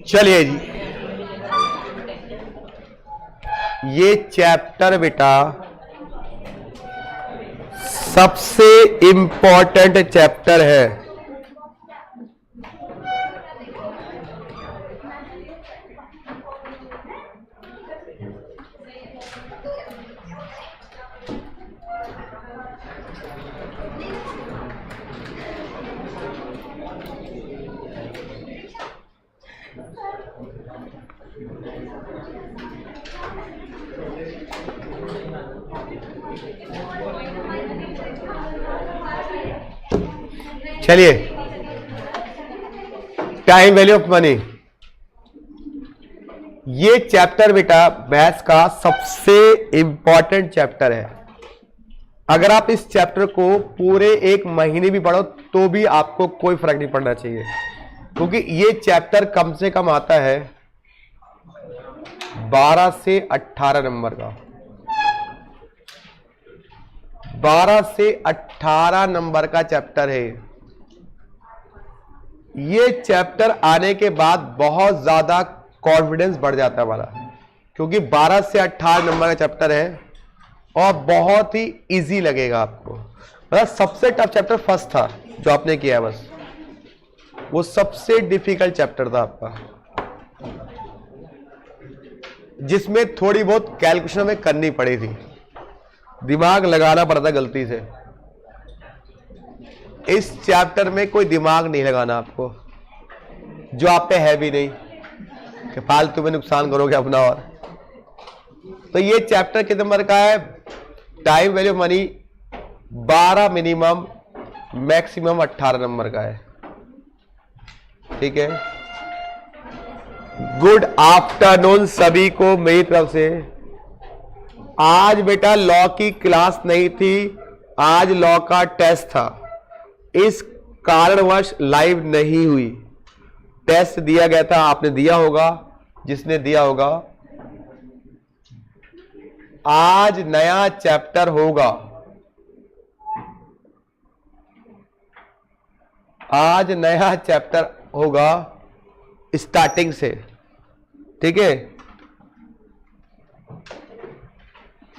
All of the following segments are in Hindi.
चलिए जी, ये चैप्टर बेटा सबसे इंपॉर्टेंट चैप्टर है। चलिए, टाइम वैल्यू ऑफ मनी, ये चैप्टर बेटा मैथ्स का सबसे इंपॉर्टेंट चैप्टर है। अगर आप इस चैप्टर को पूरे 1 महीने भी पढ़ो तो भी आपको कोई फर्क नहीं पड़ना चाहिए, क्योंकि ये चैप्टर कम से कम आता है 12 से 18 नंबर का। 12 से 18 नंबर का चैप्टर है। ये चैप्टर आने के बाद बहुत ज्यादा कॉन्फिडेंस बढ़ जाता है हमारा, क्योंकि 12 से 18 नंबर का चैप्टर है और बहुत ही इजी लगेगा आपको। मतलब सबसे टफ चैप्टर फर्स्ट था जो आपने किया, बस वो सबसे डिफिकल्ट चैप्टर था आपका, जिसमें थोड़ी बहुत कैलकुलेशन में करनी पड़ी थी, दिमाग लगाना पड़ा था गलती से। इस चैप्टर में कोई दिमाग नहीं लगाना आपको, जो आप पे है भी नहीं कि फालतू में नुकसान करोगे अपना। और तो ये चैप्टर कितने नंबर का है? Time value of money 12 minimum, maximum 18 number का है। ठीक है, गुड आफ्टरनून सभी को मेरी तरफ से। आज बेटा लॉ की क्लास नहीं थी, आज लॉ का टेस्ट था, इस कारणवश लाइव नहीं हुई। टेस्ट दिया गया था, आपने दिया होगा, जिसने दिया होगा। आज नया चैप्टर होगा, आज नया चैप्टर होगा स्टार्टिंग से। ठीक है,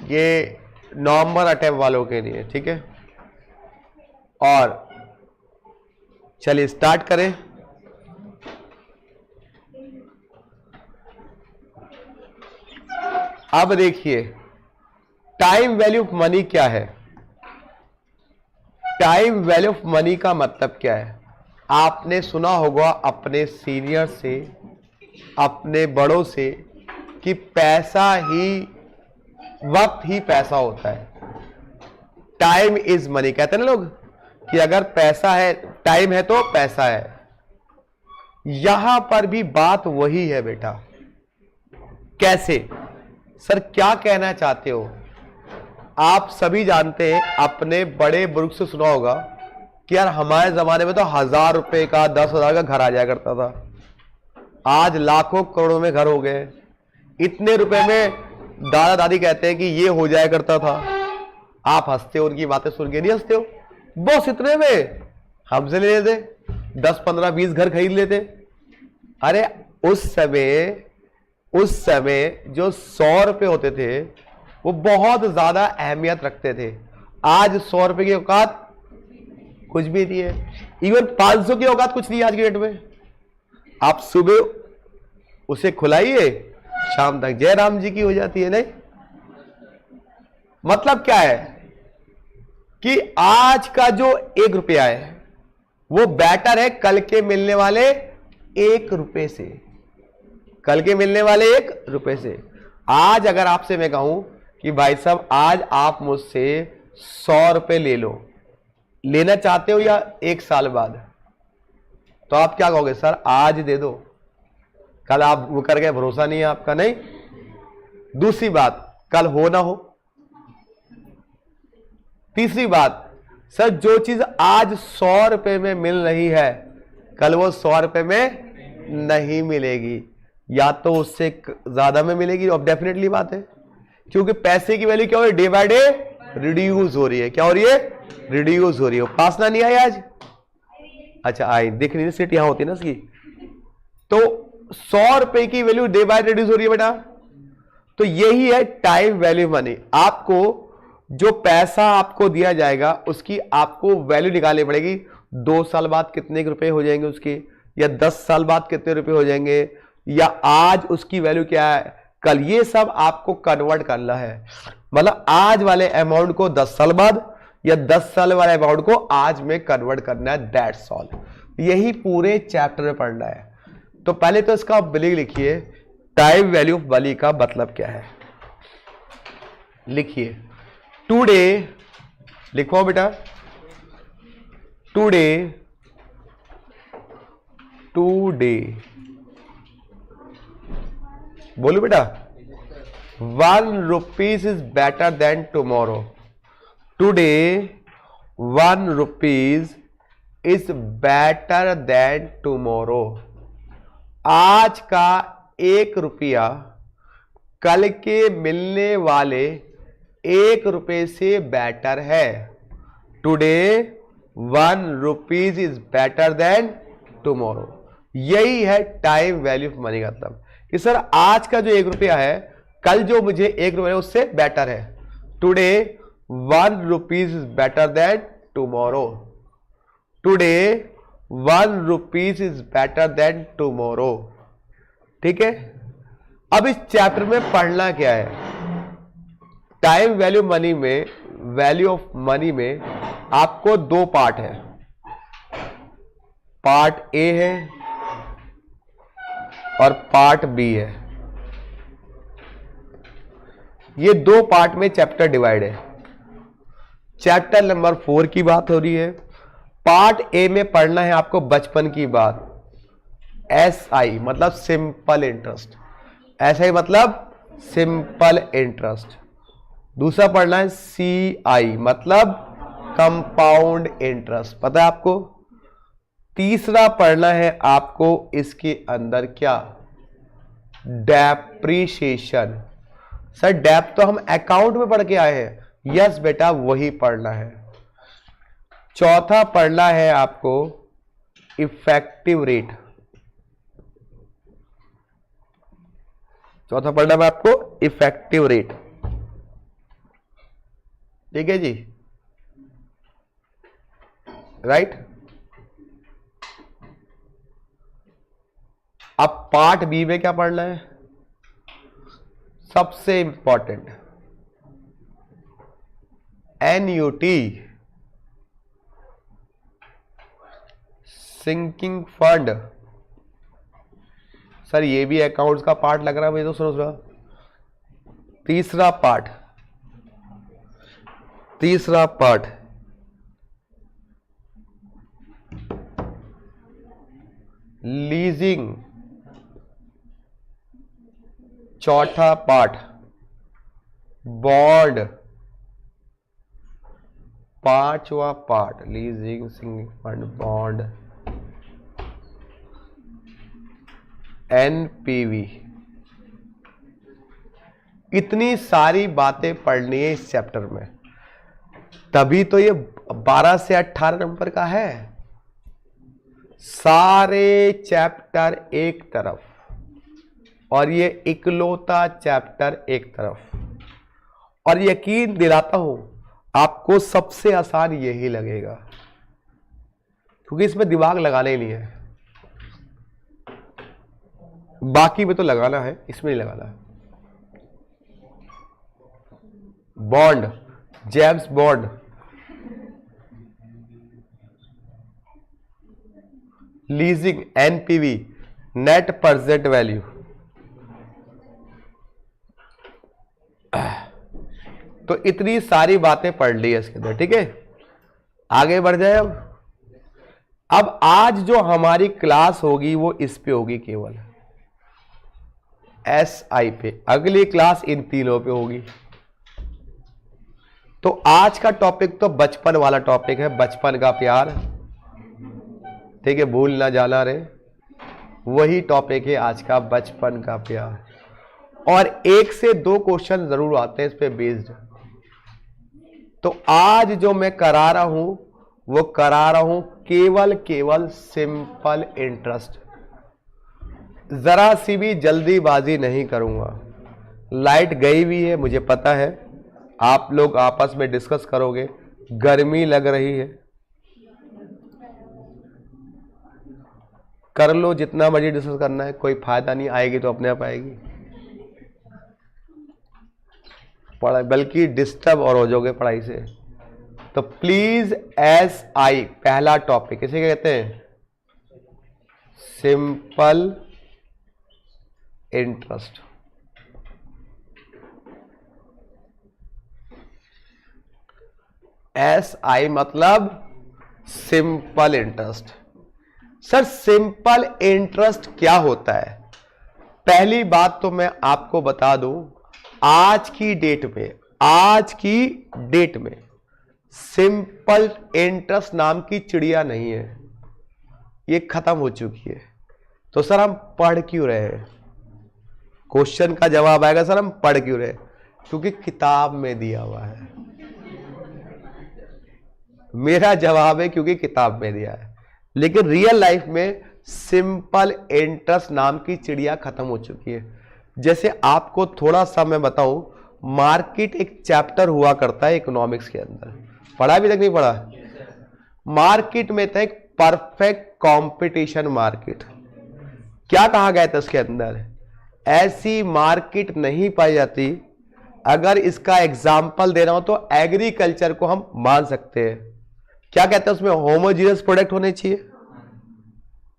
ये नवंबर अटेम्प्ट वालों के लिए। ठीक है, और चलिए स्टार्ट करें। अब देखिए टाइम वैल्यू ऑफ मनी क्या है। टाइम वैल्यू ऑफ मनी का मतलब क्या है? आपने सुना होगा अपने सीनियर से, अपने बड़ों से, कि पैसा ही, वक्त ही पैसा होता है। टाइम इज मनी कहते हैं ना लोग, कि अगर पैसा है, टाइम है तो पैसा है। यहां पर भी बात वही है बेटा। कैसे? सर क्या कहना चाहते हो? आप सभी जानते हैं, अपने बड़े बुजुर्ग से सुना होगा कि यार हमारे जमाने में तो 1000 रुपए का, 10,000 का घर आ जाया करता था, आज लाखों करोड़ों में घर हो गए। इतने रुपए में दादा दादी कहते हैं कि ये हो जाया करता था। आप हंसते हो, उनकी बातें सुन के नहीं हंसते हो? बस इतने में हमसे ले लेते, 10, 15, 20 घर खरीद लेते। अरे उस समय जो 100 रुपए होते थे वो बहुत ज्यादा अहमियत रखते थे। आज 100 रुपए की औकात कुछ भी नहीं है। इवन 500 की औकात कुछ नहीं है आज के डेट में। आप सुबह उसे खुलाइए, शाम तक जय राम जी की हो जाती है। नहीं, मतलब क्या है कि आज का जो 1 रुपया है वो बेटर है कल के मिलने वाले 1 रुपए से। कल के मिलने वाले 1 रुपए से। आज अगर आपसे मैं कहूं कि भाई साहब आज आप मुझसे 100 रुपए ले लो, लेना चाहते हो या 1 साल बाद, तो आप क्या कहोगे? सर आज दे दो, कल आप वो कर गए, भरोसा नहीं है आपका। नहीं, दूसरी बात, कल हो ना हो। तीसरी बात, सर जो चीज आज 100 रुपए में मिल रही है कल वो 100 रुपए में नहीं मिलेगी, या तो उससे ज्यादा में मिलेगी। और डेफिनेटली बात है, क्योंकि पैसे की वैल्यू क्या हो रही है? डे बाय डे रिड्यूस हो रही है। क्या हो रही है? रिड्यूस हो रही है। उपासना नहीं आई आज? अच्छा आई दिख नहीं, सीट यहां होती है ना इसकी। तो 100 रुपए की वैल्यू डे बाय रिड्यूस हो रही है बेटा। तो यही है टाइम वैल्यू मनी। आपको जो पैसा आपको दिया जाएगा उसकी आपको वैल्यू निकालनी पड़ेगी। 2 साल बाद कितने रुपए हो जाएंगे उसके, या 10 साल बाद कितने रुपए हो जाएंगे, या आज उसकी वैल्यू क्या है, कल, ये सब आपको कन्वर्ट करना है। मतलब आज वाले अमाउंट को 10 साल बाद, या 10 साल वाले अमाउंट को आज में कन्वर्ट करना है। That's all. यही पूरे चैप्टर में पढ़ना है। तो पहले तो इसका बिलिंग लिखिए, टाइम वैल्यू ऑफ मनी का मतलब क्या है लिखिए। टुडे लिखो बेटा, टुडे बोलो बेटा, 1 rupees is better than tomorrow. Today 1 rupees is better than tomorrow. आज का 1 रुपया कल के मिलने वाले 1 रुपये से बेटर है। Today 1 rupees is better than tomorrow. यही है टाइम वैल्यू ऑफ मनी का मतलब कि सर आज का जो 1 रुपया है कल जो मुझे 1 रुपया उससे बेटर है। Today 1 rupees is better than tomorrow. Today 1 rupees is better than tomorrow. ठीक है। अब इस चैप्टर में पढ़ना क्या है, टाइम वैल्यू मनी में, वैल्यू ऑफ मनी में आपको 2 पार्ट है। पार्ट ए है और पार्ट बी है। ये 2 पार्ट में चैप्टर डिवाइड है। चैप्टर नंबर 4 की बात हो रही है। पार्ट ए में पढ़ना है आपको बचपन की बात, SI मतलब सिंपल इंटरेस्ट, SI मतलब सिंपल इंटरेस्ट। दूसरा पढ़ना है CI मतलब कंपाउंड इंटरेस्ट, पता है आपको। तीसरा पढ़ना है आपको इसके अंदर क्या, डेप्रीशिएशन। सर डेप तो हम अकाउंट में पढ़ के आए हैं, यस बेटा वही पढ़ना है। चौथा पढ़ना है आपको इफेक्टिव रेट। चौथा पढ़ना है आपको इफेक्टिव रेट। ठीक है जी, राइट। अब पार्ट बी में क्या पढ़ना है, सबसे important annuity, sinking fund. Sir ये भी अकाउंट्स का पार्ट लग रहा है मुझे तो, सुनो। तीसरा पार्ट लीजिंग। चौथा पार्ट बॉन्ड। पांचवा part leasing, sinking fund, bond, NPV। इतनी सारी बातें पढ़नी है इस चैप्टर में, तभी तो ये 12 से 18 नंबर का है। सारे चैप्टर एक तरफ और ये इकलौता चैप्टर एक तरफ। और यकीन दिलाता हूं आपको सबसे आसान यही लगेगा, क्योंकि इसमें दिमाग लगाने ही नहीं है। बाकी में तो लगाना है, इसमें नहीं लगाना है। Bond, James Bond, leasing, NPV, net present value. तो इतनी सारी बातें पढ़ ली है इसके अंदर। ठीक है, आगे बढ़ जाए। अब आज जो हमारी क्लास होगी वो इस पे होगी, केवल SI पे। अगली क्लास इन तीनों पे होगी। तो आज का टॉपिक तो बचपन वाला टॉपिक है, बचपन का प्यार। ठीक है, भूल ना जाना रे, वही टॉपिक है आज का, बचपन का प्यार। और 1 से 2 क्वेश्चन जरूर आते हैं इस पे बेस्ड। तो आज जो मैं करा रहा हूं वो करा रहा हूं केवल सिंपल इंटरेस्ट। जरा सी भी जल्दीबाजी नहीं करूंगा। लाइट गई हुई है, मुझे पता है, आप लोग आपस में डिस्कस करोगे, गर्मी लग रही है, कर लो जितना मर्जी डिस्कस करना है, कोई फायदा नहीं, आएगी तो अपने आप आएगी, पढ़ाई बल्कि डिस्टर्ब और हो जाओगे पढ़ाई से। तो प्लीज SI पहला टॉपिक इसे क्या कहते हैं? Simple interest. SI मतलब simple interest. Sir simple interest क्या होता है? पहली बात तो मैं आपको बता दूं, आज की डेट में सिंपल इंटरेस्ट नाम की चिड़िया नहीं है, ये खत्म हो चुकी है। तो सर हम पढ़ क्यों रहे हैं? क्वेश्चन का जवाब आएगा सर हम पढ़ क्यों रहे? क्योंकि किताब में दिया हुआ है। मेरा जवाब है क्योंकि किताब में दिया है। लेकिन रियल लाइफ में सिंपल इंटरेस्ट नाम की चिड़िया खत्म हो चुकी है। जैसे आपको थोड़ा सा मैं बताऊं, मार्केट एक चैप्टर हुआ करता है इकोनॉमिक्स के अंदर, पढ़ा भी तक नहीं पढ़ा? मार्केट में था एक परफेक्ट कंपटीशन मार्केट। क्या कहा गया था उसके अंदर? ऐसी मार्केट नहीं पाई जाती, अगर इसका एग्जाम्पल देना हो तो एग्रीकल्चर को हम मान सकते हैं। क्या कहते हैं उसमें? होमोजीनियस प्रोडक्ट होने चाहिए।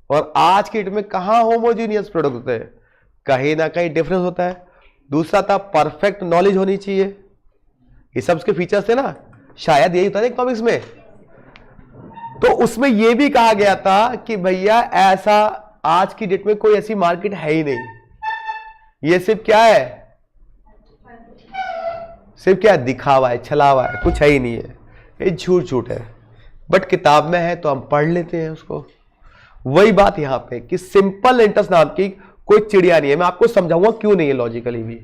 और आज की डेट में कहां होमोजीनियस प्रोडक्ट होते हैं? कहीं ना कहीं डिफरेंस होता है। दूसरा था परफेक्ट नॉलेज होनी चाहिए। ये सब उसके फीचर्स थे ना, शायद यही होता है इकोनॉमिक्स में। तो उसमें यह भी कहा गया था कि भैया ऐसा आज की डेट में कोई ऐसी मार्केट है ही नहीं। ये सिर्फ क्या है? सिर्फ क्या दिखावा है, छलावा है, कुछ है ही नहीं है, ये झूठ है। बट किताब में है तो हम पढ़ लेते हैं उसको। वही बात यहां पे कि सिंपल इंटरेस्ट नाम की कोई चिड़िया नहीं है। मैं आपको समझाऊंगा क्यों नहीं है, लॉजिकली भी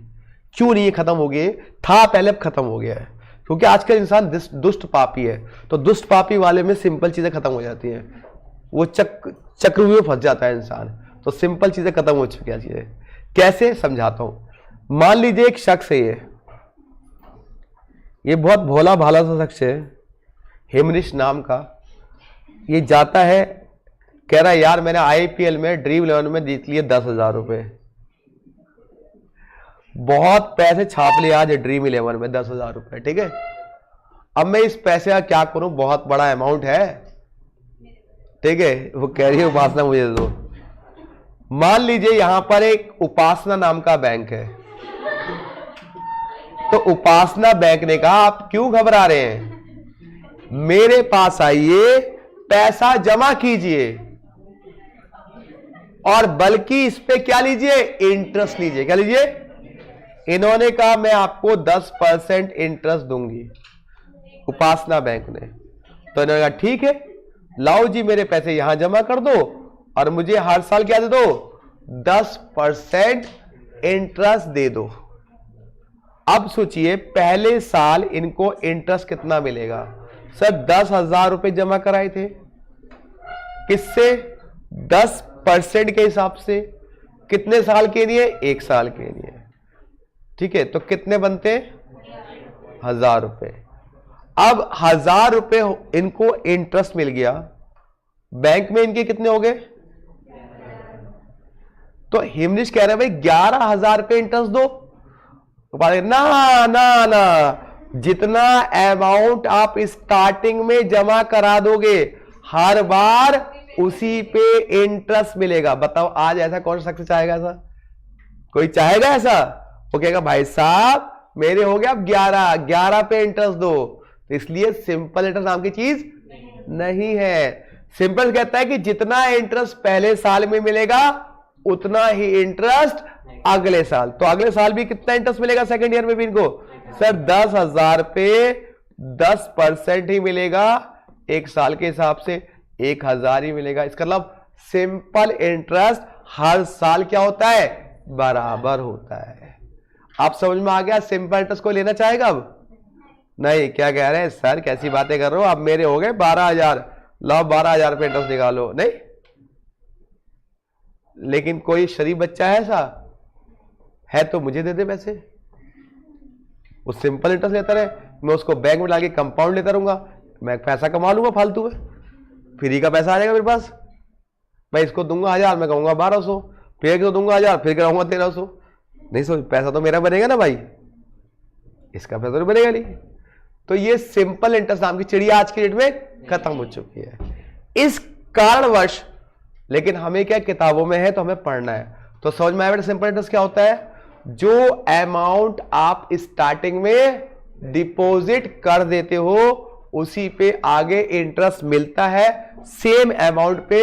क्यों नहीं है, खत्म हो गया था पहले, अब खत्म हो गया है। क्योंकि आजकल इंसान दुष्ट पापी है, तो दुष्ट पापी वाले में सिंपल चीजें खत्म हो जाती हैं, वो चक्रव्यूह में फंस जाता है इंसान। तो सिंपल चीजें खत्म हो चुकी हैं। चीजें कैसे समझाता हूं। मान लीजिए एक शख्स है, ये बहुत भोला भाला सा शख्स है, हेमनिश नाम का। ये जाता है, कह रहा है यार मैंने IPL में ड्रीम 11 में जीत लिए 10,000 रुपए, बहुत पैसे छाप लिए आज ड्रीम 11 में 10,000 रुपए, ठीक है। अब मैं इस पैसे का क्या करूं, बहुत बड़ा अमाउंट है, ठीक है। वो कह रही है उपासना मुझे दो। मान लीजिए यहां पर एक उपासना नाम का बैंक है, तो उपासना बैंक ने कहा आप क्यों घबरा रहे हैं, मेरे पास आइए, पैसा जमा कीजिए और बल्कि इस पे क्या लीजिए, इंटरेस्ट लीजिए। क्या लीजिए? इन्होंने कहा मैं आपको 10% इंटरेस्ट दूंगी, उपासना बैंक ने। तो इन्होंने कहा ठीक है, लाओ जी मेरे पैसे यहां जमा कर दो और मुझे हर साल क्या दे दो, 10% इंटरेस्ट दे दो। अब सोचिए पहले साल इनको इंटरेस्ट कितना मिलेगा? सर 10,000 रुपए जमा कराए थे, किससे? 10% के हिसाब से। कितने साल के लिए? 1 साल के लिए, ठीक है। तो कितने बनते? 1,000 रुपए। अब 1,000 रुपए इनको इंटरेस्ट मिल गया, बैंक में इनके कितने हो गए? तो हिमनिश कह रहे हैं भाई 11,000 रुपए इंटरेस्ट दो। ना ना ना, जितना अमाउंट आप स्टार्टिंग में जमा करा दोगे हर बार उसी पे इंटरेस्ट मिलेगा। बताओ आज ऐसा कौन सा शख्स चाहेगा? ऐसा कोई चाहेगा? ऐसा वो कहेगा भाई साहब मेरे हो गया अब 11 पे इंटरेस्ट दो। तो इसलिए सिंपल इंटरेस्ट नाम की चीज नहीं है। सिंपल कहता है कि जितना इंटरेस्ट पहले साल में मिलेगा उतना ही इंटरेस्ट अगले साल। तो अगले साल भी कितना इंटरेस्ट मिलेगा सेकंड ईयर में भी इनको? सर 10,000 पे 10% ही मिलेगा, 1 साल के हिसाब से 1,000 ही मिलेगा। इसका मतलब सिंपल इंटरेस्ट हर साल क्या होता है? बराबर होता है। आप समझ में आ गया? सिंपल इंटरेस्ट को लेना चाहेगा अब? नहीं, क्या कह रहे हैं सर, कैसी बातें कर रहे हो आप, मेरे हो गए 12,000, लाओ 12,000 पे इंटरेस्ट निकालो। नहीं, लेकिन कोई शरीफ बच्चा है ऐसा है तो मुझे दे दे पैसे। वो सिंपल इंटरेस्ट लेता रहे, मैं उसको बैंक में लाके कंपाउंड लेता रहूंगा, मैं पैसा कमा लूंगा फालतू में, फ्री का पैसा आ जाएगा मेरे पास। मैं इसको दूंगा 1000, मैं कहूंगा 1200, फिर इसको दूंगा 1000, फिर कहूंगा 1300। नहीं सोच, पैसा तो मेरा बनेगा ना भाई, इसका पैसा तो बनेगा नहीं। तो ये सिंपल इंटरेस्ट नाम की चिड़िया आज की डेट में खत्म हो चुकी है इस कारणवश। लेकिन हमें क्या किताबों में है तो हमें पढ़ना है। तो समझ में आया सिंपल इंटरेस्ट क्या होता है? जो अमाउंट आप स्टार्टिंग में डिपॉजिट कर देते हो उसी पे आगे इंटरेस्ट मिलता है, सेम अमाउंट पे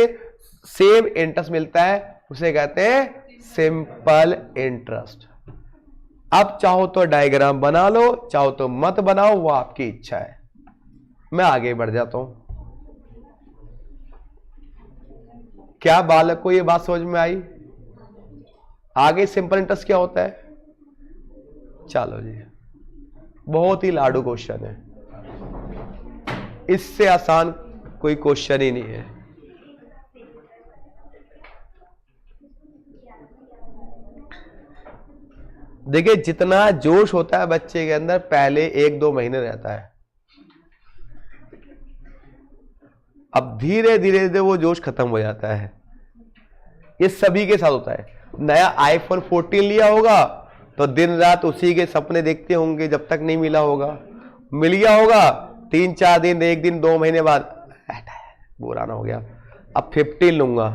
सेम इंटरेस्ट मिलता है, उसे कहते हैं सिंपल इंटरेस्ट। अब चाहो तो डायग्राम बना लो, चाहो तो मत बनाओ, वो आपकी इच्छा है। मैं आगे बढ़ जाता हूं। क्या बालक को ये बात समझ में आई? आगे सिंपल इंटरेस्ट क्या होता है? चलो जी, बहुत ही लाडू क्वेश्चन है, इससे आसान कोई क्वेश्चन ही नहीं है। देखिए, जितना जोश होता है बच्चे के अंदर पहले 1-2 महीने रहता है, अब धीरे धीरे वो जोश खत्म हो जाता है। ये सभी के साथ होता है। नया आईफोन 14 लिया होगा तो दिन रात उसी के सपने देखते होंगे जब तक नहीं मिला होगा। मिल गया होगा 3-4 दिन, 1 दिन, 2 महीने बाद पुराना हो गया, अब 15 लूंगा।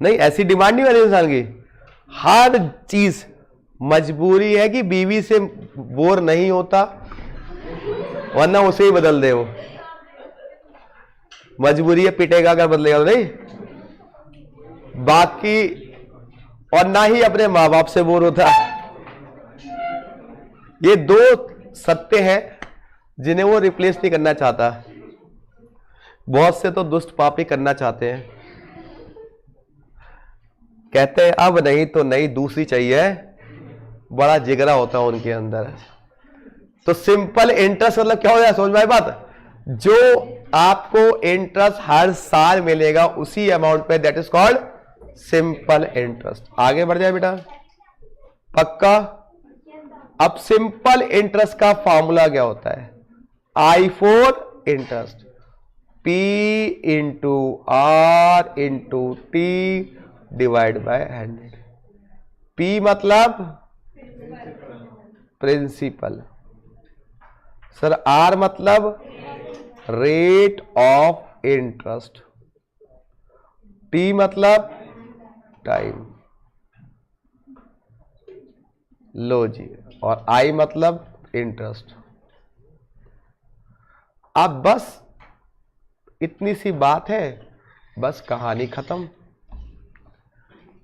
नहीं, ऐसी डिमांड नहीं वाली इंसान की। हर चीज मजबूरी है कि बीवी से बोर नहीं होता, वरना उसे ही बदल दे। वो मजबूरी है, पिटेगा अगर बदलेगा तो नहीं, बाकी और ना ही अपने मां बाप से बोर होता। ये 2 सत्य हैं जिन्हें वो रिप्लेस नहीं करना चाहता। बहुत से तो दुष्ट पापी करना चाहते हैं, कहते हैं अब नहीं तो नहीं, दूसरी चाहिए। बड़ा जिगरा होता है उनके अंदर। तो सिंपल इंटरेस्ट मतलब क्या हो जाए, समझ में आई बात? जो आपको इंटरेस्ट हर साल मिलेगा उसी अमाउंट पे, that is called simple interest. आगे बढ़ जाए बेटा, पक्का? अब सिंपल इंटरेस्ट का फॉर्मूला क्या होता है? I for interest, P into R into T divide by 100। P मतलब प्रिंसिपल सर, R मतलब रेट ऑफ इंटरेस्ट, T मतलब टाइम, लो जी, और I मतलब इंटरेस्ट। अब बस इतनी सी बात है, बस कहानी खत्म।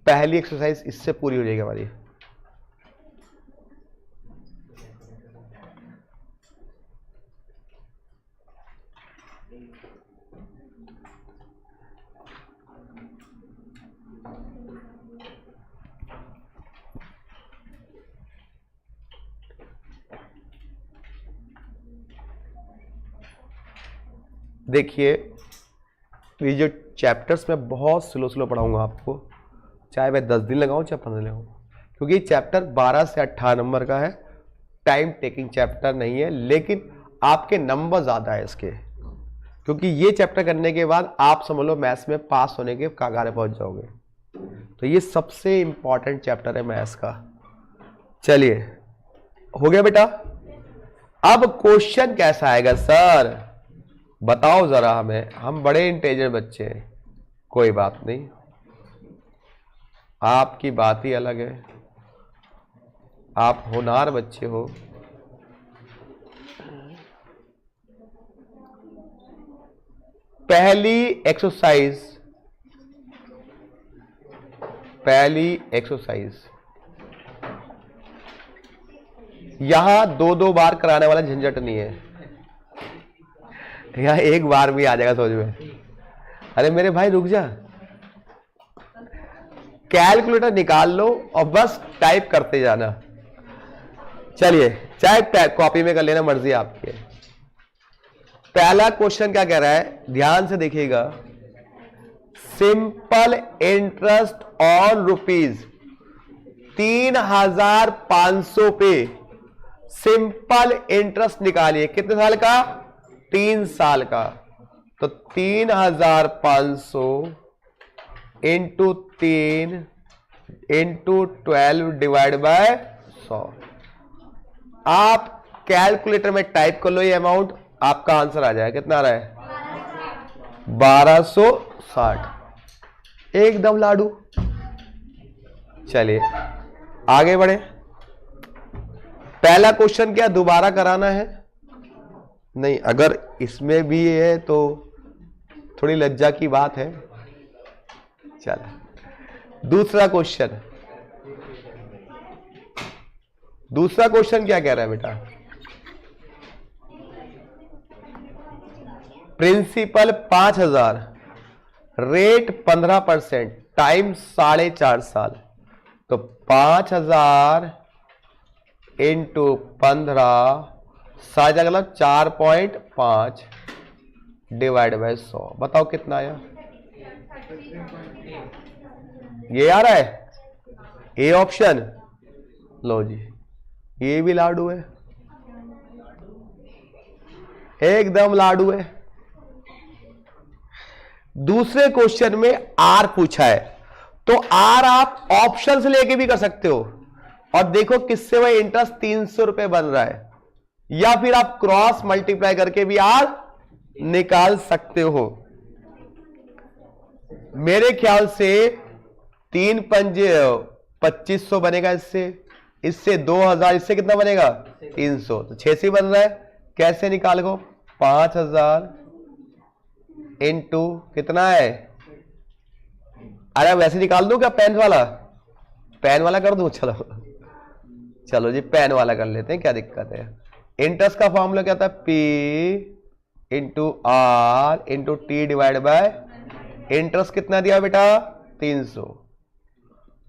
पहली एक्सरसाइज इससे पूरी हो जाएगी हमारी। देखिए, ये जो चैप्टर्स मैं बहुत स्लो पढ़ाऊंगा आपको, चाहे मैं 10 दिन लगाऊं चाहे 15 दिन लगाऊं, क्योंकि चैप्टर 12 से 18 नंबर का है, टाइम टेकिंग चैप्टर नहीं है, लेकिन आपके नंबर ज़्यादा है इसके, क्योंकि ये चैप्टर करने के बाद आप समझ लो मैथ्स में पास होने के कगार पहुंच जाओगे। तो ये सबसे इंपॉर्टेंट चैप्टर है मैथ्स का। चलिए, हो गया बेटा? अब क्वेश्चन कैसा आएगा सर, बताओ जरा हमें, हम बड़े इंटेलिजेंट बच्चे हैं। कोई बात नहीं, आपकी बात ही अलग है, आप होनहार बच्चे हो। पहली एक्सरसाइज यहां 2-2 बार कराने वाला झंझट नहीं है, यहां एक बार भी आ जाएगा समझ में। अरे मेरे भाई रुक जा, कैलकुलेटर निकाल लो और बस टाइप करते जाना। चलिए चाहे कॉपी में कर लेना, मर्जी आपकी है। पहला क्वेश्चन क्या कह रहा है, ध्यान से देखिएगा। सिंपल इंटरेस्ट ऑन रुपीज 3,500 पे सिंपल इंटरेस्ट निकालिए। कितने साल का? 3 साल का। तो 3,500 इंटू 3 इंटू 12 डिवाइड बाय 100। आप कैलकुलेटर में टाइप कर लो ये अमाउंट, आपका आंसर आ जाएगा। कितना आ रहा है? 1260। एकदम लाडू। चलिए आगे बढ़े। पहला क्वेश्चन क्या दोबारा कराना है? नहीं, अगर इसमें भी है तो थोड़ी लज्जा की बात है। चल दूसरा क्वेश्चन। दूसरा क्वेश्चन क्या कह रहा है बेटा? प्रिंसिपल 5,000, रेट 15%, टाइम 4.5 साल। तो 5,000 इंटू 15 सात जगह 4.5 डिवाइड बाय 100। बताओ कितना आया? ये आ रहा है ए ऑप्शन। लो जी, ये भी लाडू है, एकदम लाडू है। दूसरे क्वेश्चन में आर पूछा है, तो आर आप ऑप्शन से लेके भी कर सकते हो। और देखो किससे वह इंटरेस्ट 300 रुपए बन रहा है, या फिर आप क्रॉस मल्टीप्लाई करके भी आर निकाल सकते हो। मेरे ख्याल से 3 पंजे 2500 बनेगा, इससे 2000, इससे कितना बनेगा? 300। तो 600 बन रहा है। कैसे निकालोगे? 5,000 इंटू कितना है? अरे वैसे निकाल दूं क्या? पेन वाला, पेन वाला कर दूं? चलो चलो जी पेन वाला कर लेते हैं, क्या दिक्कत है। इंटरेस्ट का फॉर्मूला क्या था? P into R into T divide by, interest कितना दिया बेटा? 300।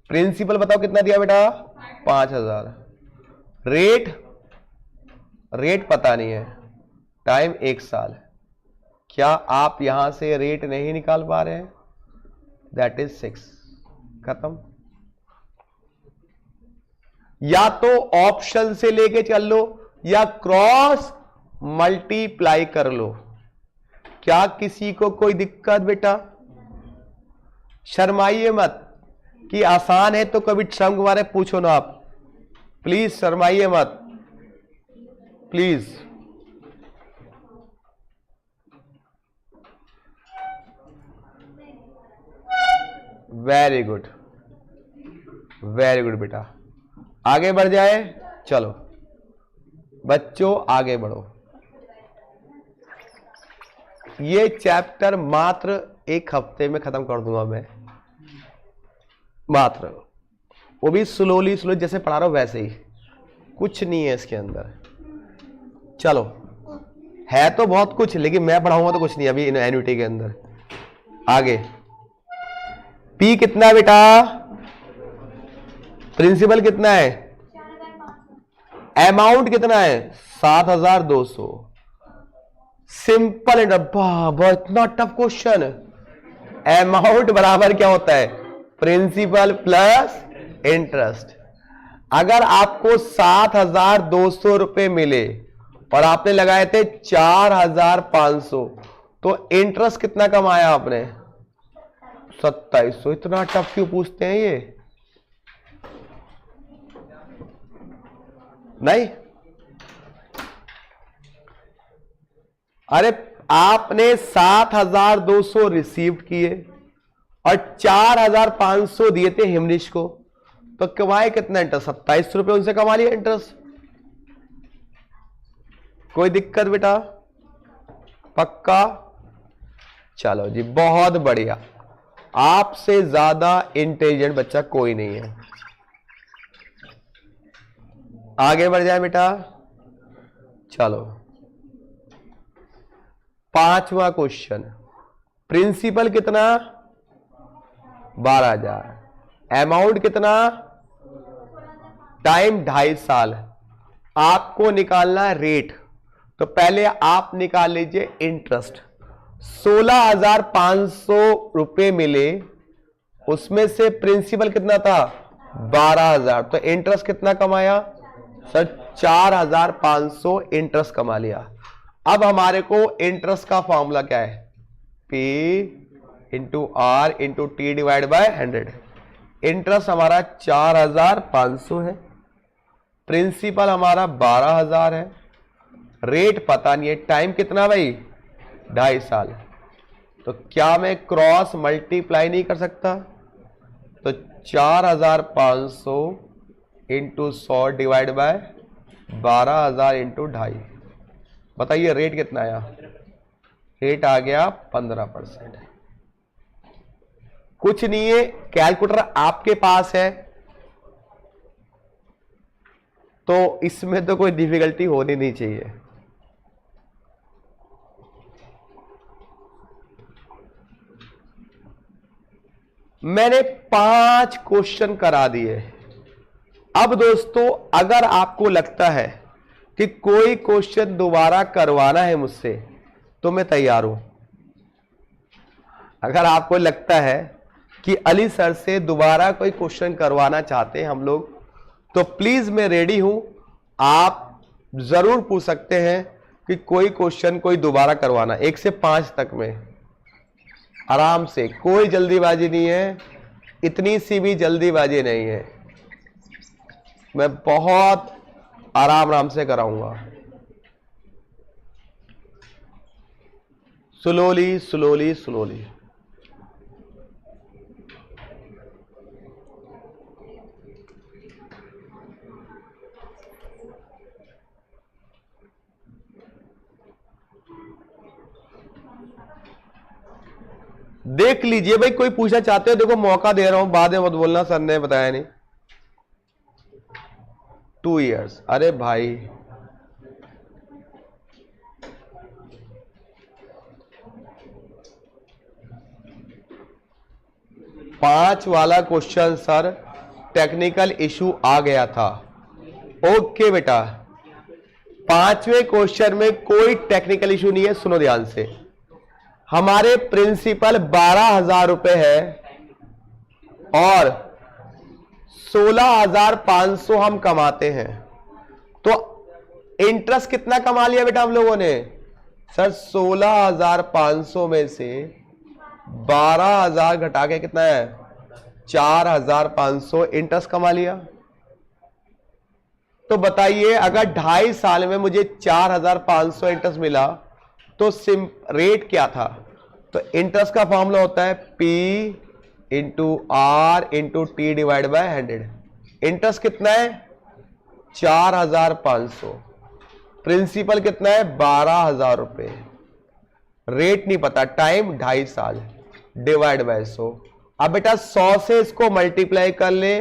प्रिंसिपल बताओ कितना दिया बेटा? 5,000। रेट पता नहीं है, टाइम 1 साल। क्या आप यहां से रेट नहीं निकाल पा रहे हैं? That is 6। खत्म। या तो ऑप्शन से लेके चल लो या क्रॉस मल्टीप्लाई कर लो। क्या किसी को कोई दिक्कत बेटा? शर्माइए मत, कि आसान है तो कभी श्रम के बारे में पूछो ना आप, प्लीज शर्माइए मत, please. Very good, very good बेटा। आगे बढ़ जाए। चलो बच्चों आगे बढ़ो। ये चैप्टर मात्र 1 हफ्ते में खत्म कर दूंगा मैं, मात्र। वो भी स्लोली जैसे पढ़ा रहा हूं वैसे ही, कुछ नहीं है इसके अंदर। चलो है तो बहुत कुछ, लेकिन मैं पढ़ाऊंगा तो कुछ नहीं अभी एन्युटी के अंदर। आगे पी कितना है बेटा? प्रिंसिपल कितना है? अमाउंट कितना है? 7,200। सिंपल एंड इतना टफ क्वेश्चन। अमाउंट बराबर क्या होता है? Principal plus interest. अगर आपको 7,200 रुपए मिले और आपने लगाए थे 4,500, तो इंटरेस्ट कितना कमाया आपने? 2700। इतना टफ क्यों पूछते हैं ये? नहीं, अरे आपने 7,200 रिसीव किए और 4,500 दिए थे हिमनिश को, तो कमाए कितना इंटरेस्ट? 2700 रुपए उनसे कमा लिया इंटरेस्ट। कोई दिक्कत बेटा? पक्का? चलो जी, बहुत बढ़िया। आपसे ज्यादा इंटेलिजेंट बच्चा कोई नहीं है। आगे बढ़ जाए बेटा। चलो 5वां क्वेश्चन। प्रिंसिपल कितना? 12,000। अमाउंट कितना? टाइम 2.5 साल। आपको निकालना है रेट, तो पहले आप निकाल लीजिए इंटरेस्ट। 16,500 रुपए मिले, उसमें से प्रिंसिपल कितना था 12,000, तो इंटरेस्ट कितना कमाया सर 4,500 इंटरेस्ट कमा लिया। अब हमारे को इंटरेस्ट का फॉर्मूला क्या है, P into R into T divide by 100। Interest हमारा 4,500 है, प्रिंसिपल हमारा 12,000 है, रेट पता नहीं है, टाइम कितना भाई 2.5 साल। तो क्या मैं क्रॉस मल्टीप्लाई नहीं कर सकता, तो 4,500 इंटू 100 डिवाइड बाय 12,000 इंटू 2.5, बताइए रेट कितना आया, रेट आ गया 15%। कुछ नहीं है, कैलकुलेटर आपके पास है तो इसमें तो कोई डिफिकल्टी होनी नहीं चाहिए। मैंने 5 क्वेश्चन करा दिए। अब दोस्तों अगर आपको लगता है कि कोई क्वेश्चन दोबारा करवाना है मुझसे तो मैं तैयार हूं। अगर आपको लगता है कि अली सर से दोबारा कोई क्वेश्चन करवाना चाहते हैं हम लोग, तो प्लीज मैं रेडी हूं। आप जरूर पूछ सकते हैं कि कोई क्वेश्चन कोई दोबारा करवाना, 1 से 5 तक में आराम से, कोई जल्दीबाजी नहीं है, इतनी सी भी जल्दीबाजी नहीं है, मैं बहुत आराम से कराऊंगा, स्लोली स्लोली स्लोली। देख लीजिए भाई, कोई पूछना चाहते हो देखो मौका दे रहा हूं, बाद में मत बोलना सर ने बताया नहीं। 2 इयर्स, अरे भाई पांच वाला क्वेश्चन सर टेक्निकल इशू आ गया था। ओके बेटा, 5वें क्वेश्चन में कोई टेक्निकल इशू नहीं है, सुनो ध्यान से। हमारे प्रिंसिपल 12,000 रुपए है और 16,500 हम कमाते हैं, तो इंटरेस्ट कितना कमा लिया बेटा हम लोगों ने सर 16,500 में से 12,000 घटा के कितना है 4,500 इंटरेस्ट कमा लिया। तो बताइए अगर 2.5 साल में मुझे 4,500 इंटरेस्ट मिला तो रेट क्या था, तो इंटरेस्ट का फॉर्मूला होता है P into R into T divide by 100। Interest कितना है 4,500, प्रिंसिपल कितना है 12,000 रुपए, रेट नहीं पता, टाइम 2.5 साल, डिवाइड बाय 100। अब बेटा 100 से इसको मल्टीप्लाई कर ले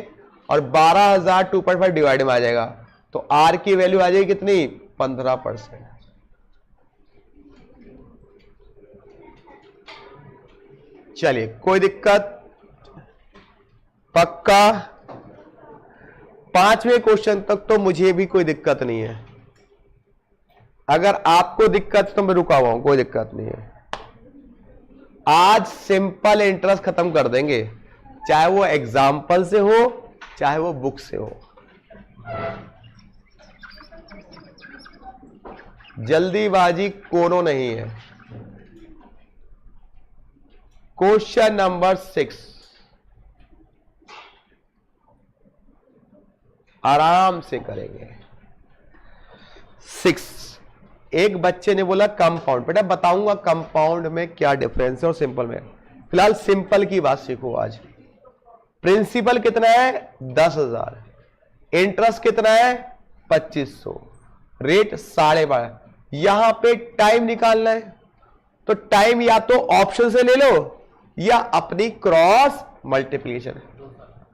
और 12,000 2.5 डिवाइड में आ जाएगा, तो आर की वैल्यू आ जाएगी कितनी 15%। चलिए कोई दिक्कत, पक्का 5वें क्वेश्चन तक तो मुझे भी कोई दिक्कत नहीं है। अगर आपको दिक्कत तो मैं रुका हुआ हूं, कोई दिक्कत नहीं है। आज सिंपल इंटरेस्ट खत्म कर देंगे, चाहे वो एग्जाम्पल से हो चाहे वो बुक से हो। जल्दीबाजी कोनो नहीं है। क्वेश्चन नंबर 6 आराम से करेंगे। 6, एक बच्चे ने बोला कंपाउंड, बेटा बताऊंगा कंपाउंड में क्या डिफरेंस है और सिंपल में। फिलहाल सिंपल की बात सीखो आज। प्रिंसिपल कितना है 10,000, इंटरेस्ट कितना है 2,500, रेट 12.5। यहां पे टाइम निकालना है, तो टाइम या तो ऑप्शन से ले लो या अपनी cross multiplication.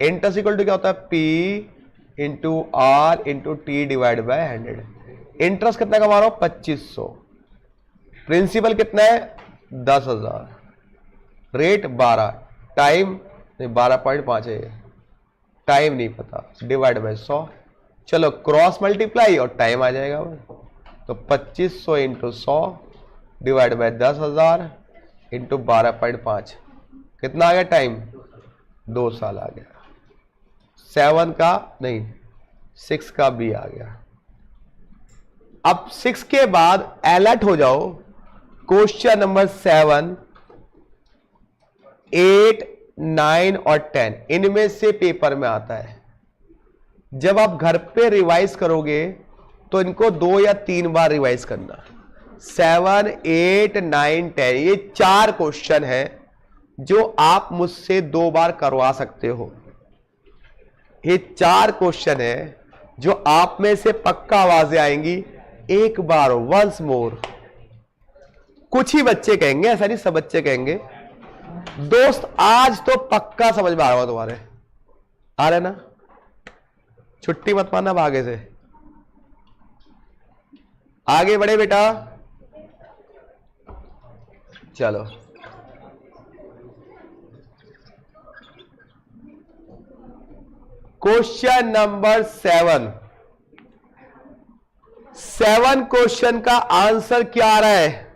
Interest equal to क्या होता है P into R into T divide by 100। Interest कितना कमा रहा हूं 2,500, प्रिंसिपल कितना है 10,000, रेट 12, टाइम 12.5 है, टाइम नहीं पता, डिवाइड बाय 100। चलो क्रॉस मल्टीप्लाई और टाइम आ जाएगा भाई। तो 2500 इंटू 100 डिवाइड बाय 10,000 इंटू 12.5 कितना आ गया टाइम? 2 साल आ गया। 7 का नहीं 6 का भी आ गया। अब 6 के बाद अलर्ट हो जाओ। क्वेश्चन नंबर 7, 8, 9 और 10 इनमें से पेपर में आता है। जब आप घर पे रिवाइज करोगे तो इनको 2 या 3 बार रिवाइज करना। 7, 8, 9, 10 ये 4 क्वेश्चन है जो आप मुझसे 2 बार करवा सकते हो। ये 4 क्वेश्चन है जो आप में से पक्का आवाजें आएंगी एक बार, वंस मोर। कुछ ही बच्चे कहेंगे, ऐसा नहीं सब बच्चे कहेंगे। दोस्त आज तो पक्का समझ में आ रहा हो तुम्हारे, आ रहे ना? छुट्टी मत मारना भागे से। आगे बढ़े बेटा, चलो। क्वेश्चन नंबर 7 क्वेश्चन का आंसर क्या आ रहा है?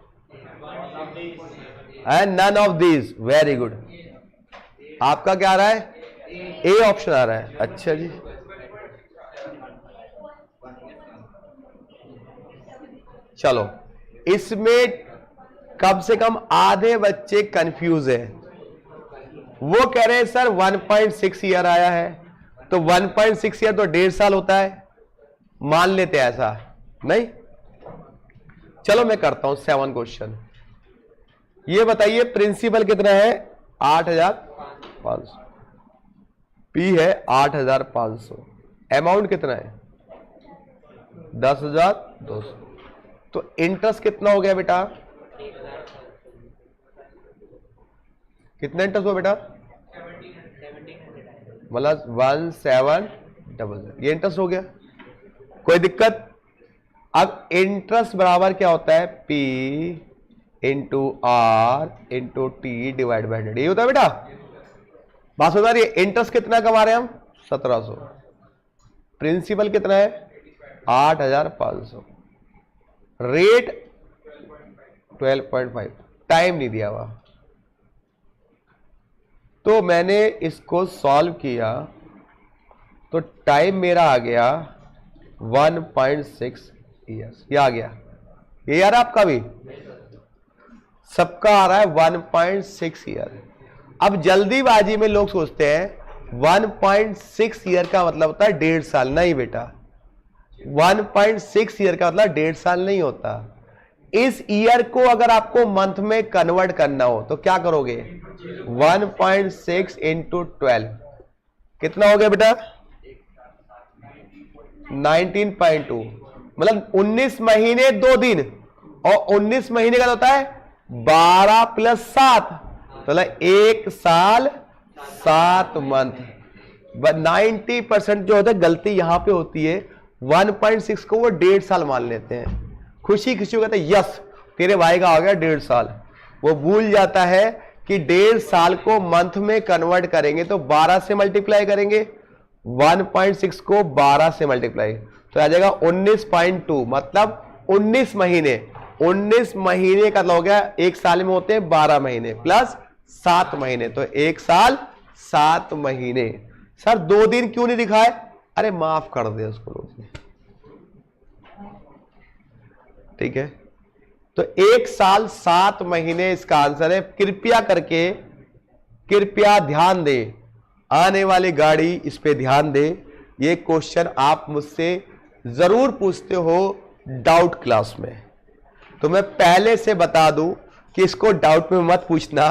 None of these. Very good. आपका क्या आ रहा है? ए ऑप्शन आ रहा है। अच्छा जी, चलो। इसमें कम से कम आधे बच्चे कंफ्यूज है। वो कह रहे हैं सर 1.6 ईयर आया है, तो 1.6 ईयर तो 1.5 साल होता है। मान लेते हैं ऐसा नहीं। चलो मैं करता हूं 7 क्वेश्चन। ये बताइए प्रिंसिपल कितना है? 8,500। पी है 8,500। अमाउंट कितना है? 10,200। तो इंटरेस्ट कितना हो गया बेटा? कितना इंटरेस्ट हुआ बेटा? मतलब 1700। ये इंटरेस्ट हो गया, कोई दिक्कत? अब इंटरेस्ट बराबर क्या होता है? P into R into T divide by 100। ये होता है बेटा। बात समझ आ रही है? इंटरेस्ट कितना कमा रहे हैं हम? 1700। प्रिंसिपल कितना है? 8,500। रेट 12.5। टाइम नहीं दिया हुआ। तो मैंने इसको सॉल्व किया तो टाइम मेरा आ गया 1.6 ईयर्स। ये आ गया। ये यार आपका भी सबका आ रहा है 1.6 ईयर। अब जल्दीबाजी में लोग सोचते हैं 1.6 ईयर का मतलब होता है 1.5 साल। नहीं बेटा, 1.6 ईयर का मतलब 1.5 साल नहीं होता। इस ईयर को अगर आपको मंथ में कन्वर्ट करना हो तो क्या करोगे? 1.6 इंटू 12 कितना हो गया बेटा? 19.2। मतलब 19 महीने 2 दिन, और 19 महीने का होता है 12 प्लस 7, मतलब 1 साल 7 मंथ। 90% जो होता है गलती यहां पे होती है। 1.6 को वो 1.5 साल मान लेते हैं। खुशी खुशी कहते हैं यस तेरे भाई का हो गया 1.5 साल। वो भूल जाता है कि 1.5 साल को मंथ में कन्वर्ट करेंगे तो 12 से मल्टीप्लाई करेंगे। 1.6 को 12 से मल्टीप्लाई तो आ जाएगा 19.2, मतलब 19 महीने। 19 महीने का हो गया, एक साल में होते हैं 12 महीने प्लस 7 महीने, तो 1 साल 7 महीने। सर 2 दिन क्यों नहीं दिखाए? अरे माफ कर दे उसको लोग ने। ठीक है, तो 1 साल 7 महीने इसका आंसर है। कृपया करके कृपया ध्यान दे, आने वाली गाड़ी इस पे ध्यान दे। ये क्वेश्चन आप मुझसे जरूर पूछते हो डाउट क्लास में, तो मैं पहले से बता दूं कि इसको डाउट में मत पूछना।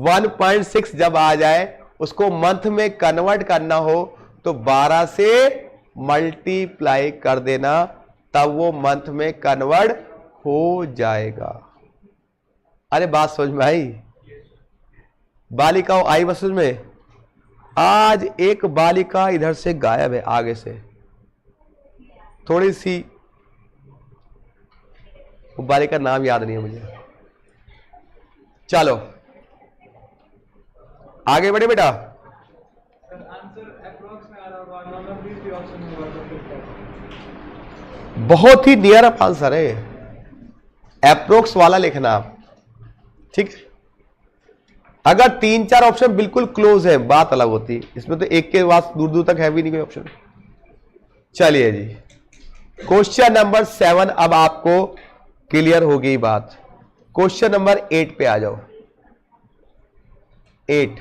1.6 जब आ जाए उसको मंथ में कन्वर्ट करना हो तो 12 से मल्टीप्लाई कर देना, तब वो मंथ में कन्वर्ट हो जाएगा। अरे बात समझ में आई? बालिकाओं आई बस में। आज एक बालिका इधर से गायब है, आगे से थोड़ी सी, वो बालिका नाम याद नहीं है मुझे। चलो आगे बढ़े बेटा। आंसर अप्रोक्स में आ रहा होगा, नॉन ऑफ दीस भी ऑप्शन में होगा। बहुत ही नियर अप आंसर है, अप्रोक्स वाला लिखना आप, ठीक। अगर 3-4 ऑप्शन बिल्कुल क्लोज है बात अलग होती, इसमें तो एक के बाद दूर दूर तक है भी नहीं कोई ऑप्शन। चलिए जी, क्वेश्चन नंबर 7 अब आपको क्लियर हो गई बात। क्वेश्चन नंबर 8 पे आ जाओ। 8,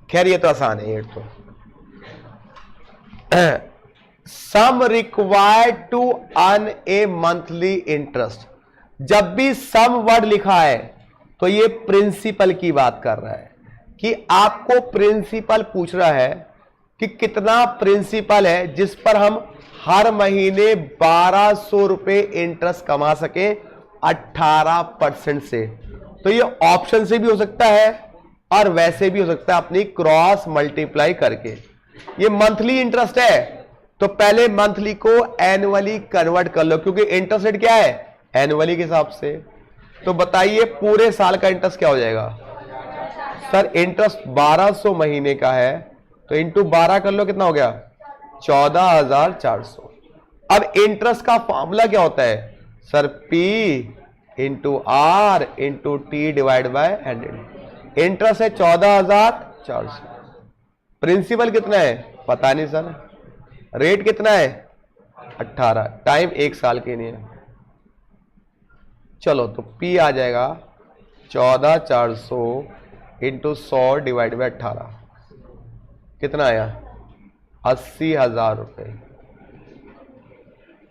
खैर ये तो आसान है 8 तो। Sum required to earn a monthly interest. जब भी सम वर्ड लिखा है तो ये प्रिंसिपल की बात कर रहा है कि आपको प्रिंसिपल पूछ रहा है कि कितना प्रिंसिपल है जिस पर हम हर महीने 1200 रुपए इंटरेस्ट कमा सके 18% से। तो ये ऑप्शन से भी हो सकता है और वैसे भी हो सकता है अपनी क्रॉस मल्टीप्लाई करके। ये मंथली इंटरेस्ट है तो पहले मंथली को एनुअली कन्वर्ट कर लो, क्योंकि इंटरेस्ट रेट क्या है एनुअली के हिसाब से। तो बताइए पूरे साल का इंटरेस्ट क्या हो जाएगा सर? इंटरेस्ट 1200 महीने का है तो इंटू 12 कर लो, कितना हो गया 14,400। अब इंटरेस्ट का फॉर्मूला क्या होता है sir? P into R into T divide by 100। Interest है 14,400, प्रिंसिपल कितना है पता नहीं सर, रेट कितना है 18, टाइम 1 साल के लिए। चलो तो P आ जाएगा 14,400 इंटू 100 डिवाइड बाय 18, कितना आया 80,000 रुपए।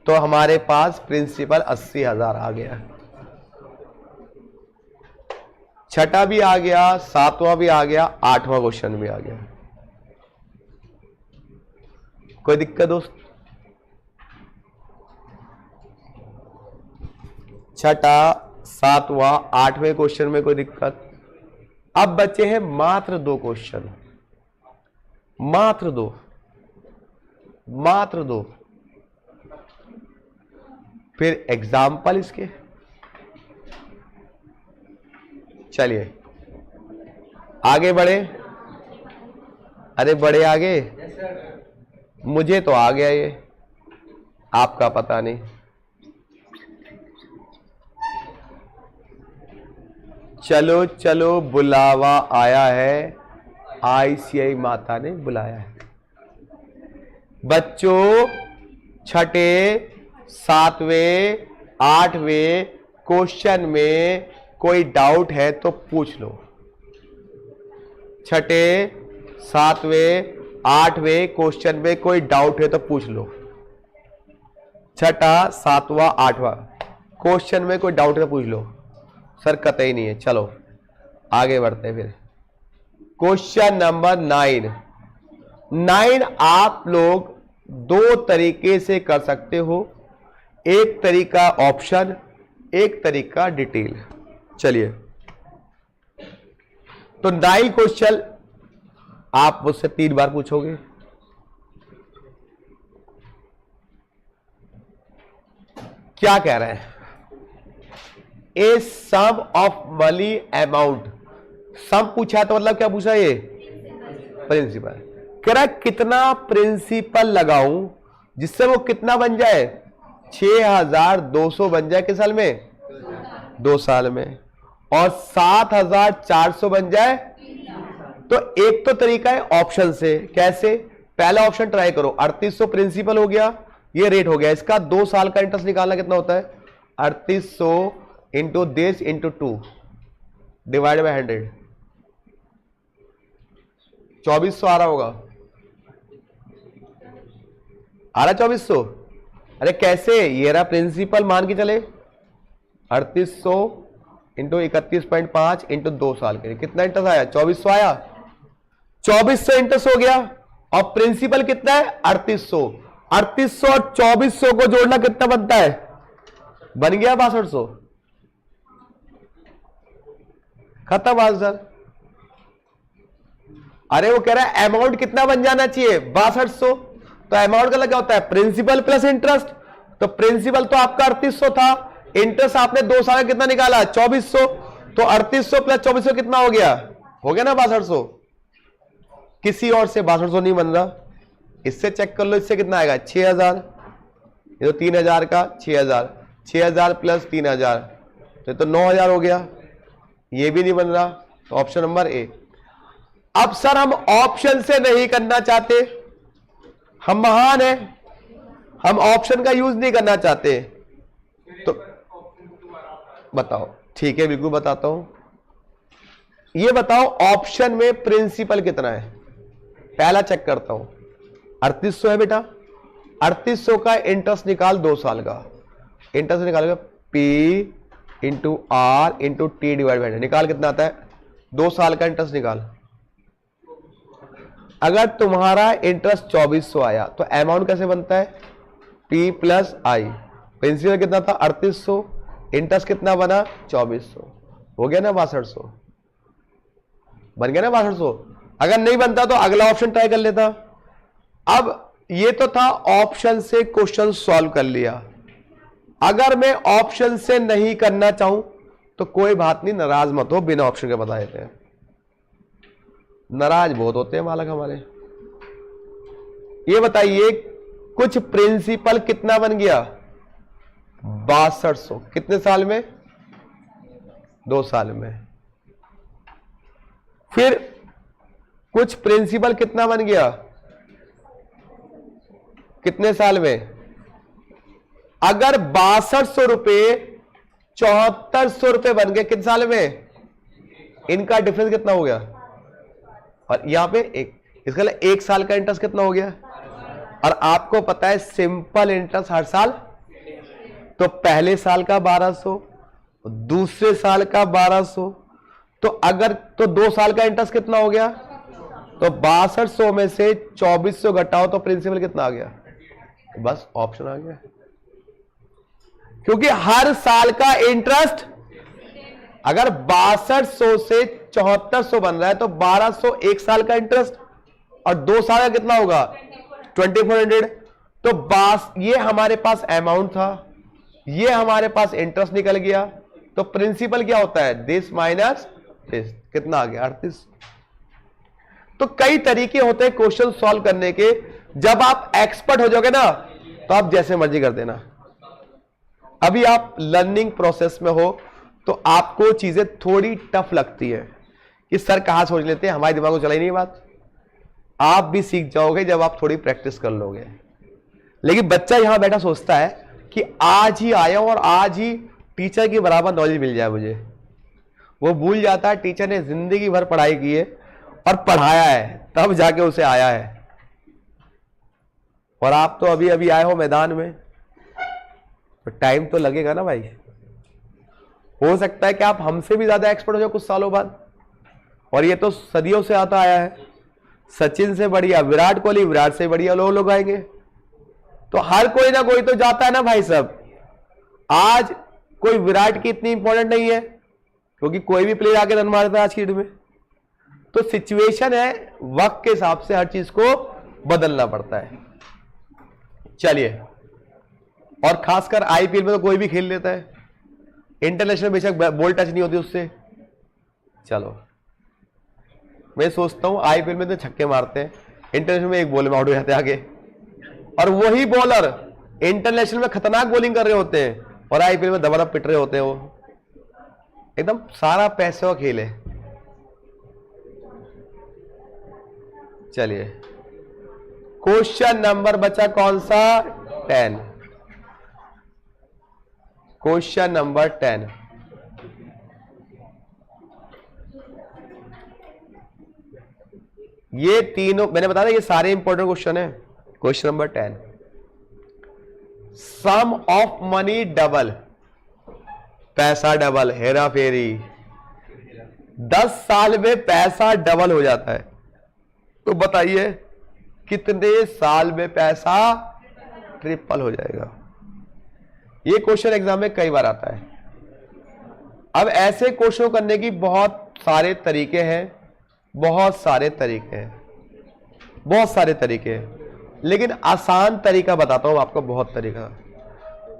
तो हमारे पास प्रिंसिपल 80,000 आ गया। छठा भी आ गया, 7वां भी आ गया, 8वां क्वेश्चन भी आ गया। कोई दिक्कत दोस्त? छठा, 7वां, 8वें क्वेश्चन में कोई दिक्कत? अब बचे हैं मात्र 2 क्वेश्चन, मात्र दो। फिर एग्जाम्पल इसके। चलिए आगे बढ़े। अरे बढ़े आगे, मुझे तो आ गया ये, आपका पता नहीं। चलो चलो बुलावा आया है, ICI माता ने बुलाया है। बच्चों छठे, 7वें, 8वें क्वेश्चन में कोई डाउट है तो पूछ लो। छठे, 7वें, 8वें क्वेश्चन में कोई डाउट है तो पूछ लो। छठा, 7वां, 8वां क्वेश्चन में कोई डाउट है तो पूछ लो। सर कतई नहीं है। चलो आगे बढ़ते हैं। फिर क्वेश्चन नंबर 9 आप लोग 2 तरीके से कर सकते हो, एक तरीका ऑप्शन, एक तरीका डिटेल। चलिए तो 9 क्वेश्चन आप मुझसे 3 बार पूछोगे। क्या कह रहे हैं? ए सम ऑफ मनी अमाउंट। सम पूछा है तो मतलब क्या पूछा? ये प्रिंसिपल। कह रहा है कितना प्रिंसिपल लगाऊं जिससे वो कितना बन जाए 6,200 बन जाए किस साल में? 2 साल में। और 7,400 बन जाए। तो एक तो तरीका है ऑप्शन से। कैसे? पहला ऑप्शन ट्राई करो, 3800 प्रिंसिपल हो गया, ये रेट हो गया। इसका 2 साल का इंटरेस्ट निकालना कितना होता है? 3800 into this into 2 divide by 100, 2400 आ रहा होगा। आ रहा 2400? अरे कैसे? ये रहा प्रिंसिपल, मान के चले 3800 इंटू 31.5 इंटू 2 साल के लिए कितना इंटरेस्ट आया? 2400 आया। 2400 इंटरेस्ट हो गया और प्रिंसिपल कितना है? 3800। 3800 और 2400 को जोड़ना कितना बनता है? बन गया 6200। खत्म आंसर। अरे वो कह रहा है अमाउंट कितना बन जाना चाहिए? 6200। तो अमाउंट का क्या होता है? Principal plus interest. तो प्रिंसिपल तो आपका 3800 था, इंटरेस्ट आपने 2 साल का कितना निकाला? 2400। तो 3800 प्लस 2400 कितना हो गया? हो गया ना 6200। किसी और से 6200 नहीं बन रहा, इससे चेक कर लो, इससे कितना आएगा? 6000। ये तो 3000 का 6000, 6000 प्लस 3000 तो 9000 हो गया। ये भी नहीं बन रहा, तो ऑप्शन नंबर ए। अब सर हम ऑप्शन से नहीं करना चाहते, हम महान हैं, हम ऑप्शन का यूज नहीं करना चाहते, तो बताओ। ठीक है, बिल्कुल बताता हूं। ये बताओ ऑप्शन में प्रिंसिपल कितना है, पहला चेक करता हूं। 3800 है बेटा, 3800 का इंटरेस्ट निकाल 2 साल का। इंटरेस्ट निकालेगा P into R into T divide by, निकाल कितना आता है, 2 साल का इंटरेस्ट निकाल। अगर तुम्हारा इंटरेस्ट 2400 आया तो अमाउंट कैसे बनता है, P प्लस आई। प्रिंसिपल कितना था 3800, इंटरेस्ट कितना बना 2400, हो गया ना 6200, बन गया ना 6200। अगर नहीं बनता तो अगला ऑप्शन ट्राई कर लेता। अब ये तो था ऑप्शन से क्वेश्चन सॉल्व कर लिया। अगर मैं ऑप्शन से नहीं करना चाहूं तो कोई बात नहीं, नाराज मत हो, बिना ऑप्शन के बता देते हैं। नाराज बहुत होते हैं मालक हमारे। ये बताइए कुछ प्रिंसिपल कितना बन गया 6200, कितने साल में, 2 साल में। फिर कुछ प्रिंसिपल कितना बन गया, कितने साल में। अगर 6200 रुपए 7400 रुपए बन गए कितने साल में, इनका डिफरेंस कितना हो गया, और यहां पे इसका 1 साल का इंटरेस्ट कितना हो गया। और आपको पता है सिंपल इंटरेस्ट हर साल, तो पहले साल का 1200, दूसरे साल का 1200, तो अगर तो 2 साल का इंटरेस्ट कितना हो गया, तो 6200 में से 2400 घटाओ तो प्रिंसिपल कितना आ गया, बस ऑप्शन आ गया। क्योंकि हर साल का इंटरेस्ट अगर 6200 से 7400 बन रहा है तो 1200 1 साल का इंटरेस्ट, और 2 साल का कितना होगा 2400। तो ये हमारे पास अमाउंट था, ये हमारे पास इंटरेस्ट निकल गया, तो प्रिंसिपल क्या होता है दिस माइनस दिस, कितना आ गया 38। तो कई तरीके होते हैं क्वेश्चन सॉल्व करने के। जब आप एक्सपर्ट हो जाओगे ना तो आप जैसे मर्जी कर देना। अभी आप लर्निंग प्रोसेस में हो तो आपको चीजें थोड़ी टफ लगती है कि सर कहां सोच लेते हैं, हमारे दिमाग को चला ही नहीं बात। आप भी सीख जाओगे जब आप थोड़ी प्रैक्टिस कर लोगे। लेकिन बच्चा यहां बैठा सोचता है कि आज ही आया हूं और आज ही टीचर की बराबर नॉलेज मिल जाए मुझे। वो भूल जाता है टीचर ने जिंदगी भर पढ़ाई की है और पढ़ाया है, तब जाके उसे आया है। और आप तो अभी अभी आए हो मैदान में, तो टाइम तो लगेगा ना भाई। हो सकता है कि आप हमसे भी ज्यादा एक्सपर्ट हो जाओ कुछ सालों बाद, और ये तो सदियों से आता आया है। सचिन से बढ़िया विराट कोहली, विराट से बढ़िया लोग आएंगे। तो हर कोई ना कोई तो जाता है ना भाई साहब। आज कोई विराट की इतनी इंपॉर्टेंट नहीं है, क्योंकि कोई भी प्लेयर आके रन मारता है आज की डेट में। तो सिचुएशन है, वक्त के हिसाब से हर चीज को बदलना पड़ता है। चलिए, और खासकर आईपीएल में तो कोई भी खेल लेता है, इंटरनेशनल बेशक बॉल टच नहीं होती उससे। चलो, मैं सोचता हूं आईपीएल में तो छक्के मारते हैं, इंटरनेशनल में एक बॉल में आउट हो जाते हैं आगे। और वही बॉलर इंटरनेशनल में खतरनाक बॉलिंग कर रहे होते हैं और आईपीएल में दबादब पिट रहे होते हैं। वो एकदम सारा पैसे का खेल है। चलिए, क्वेश्चन नंबर बचा कौन सा 10। Question number 10। ये तीनों मैंने बताया ये सारे इंपॉर्टेंट क्वेश्चन है। Question number 10, sum of money double, पैसा डबल, हेरा फेरी। 10 साल में पैसा डबल हो जाता है, तो बताइए कितने साल में पैसा ट्रिपल हो जाएगा। ये क्वेश्चन एग्जाम में कई बार आता है। अब ऐसे क्वेश्चन करने की बहुत सारे तरीके हैं, बहुत सारे तरीके हैं, बहुत सारे तरीके हैं। लेकिन आसान तरीका बताता हूं आपको, बहुत तरीका।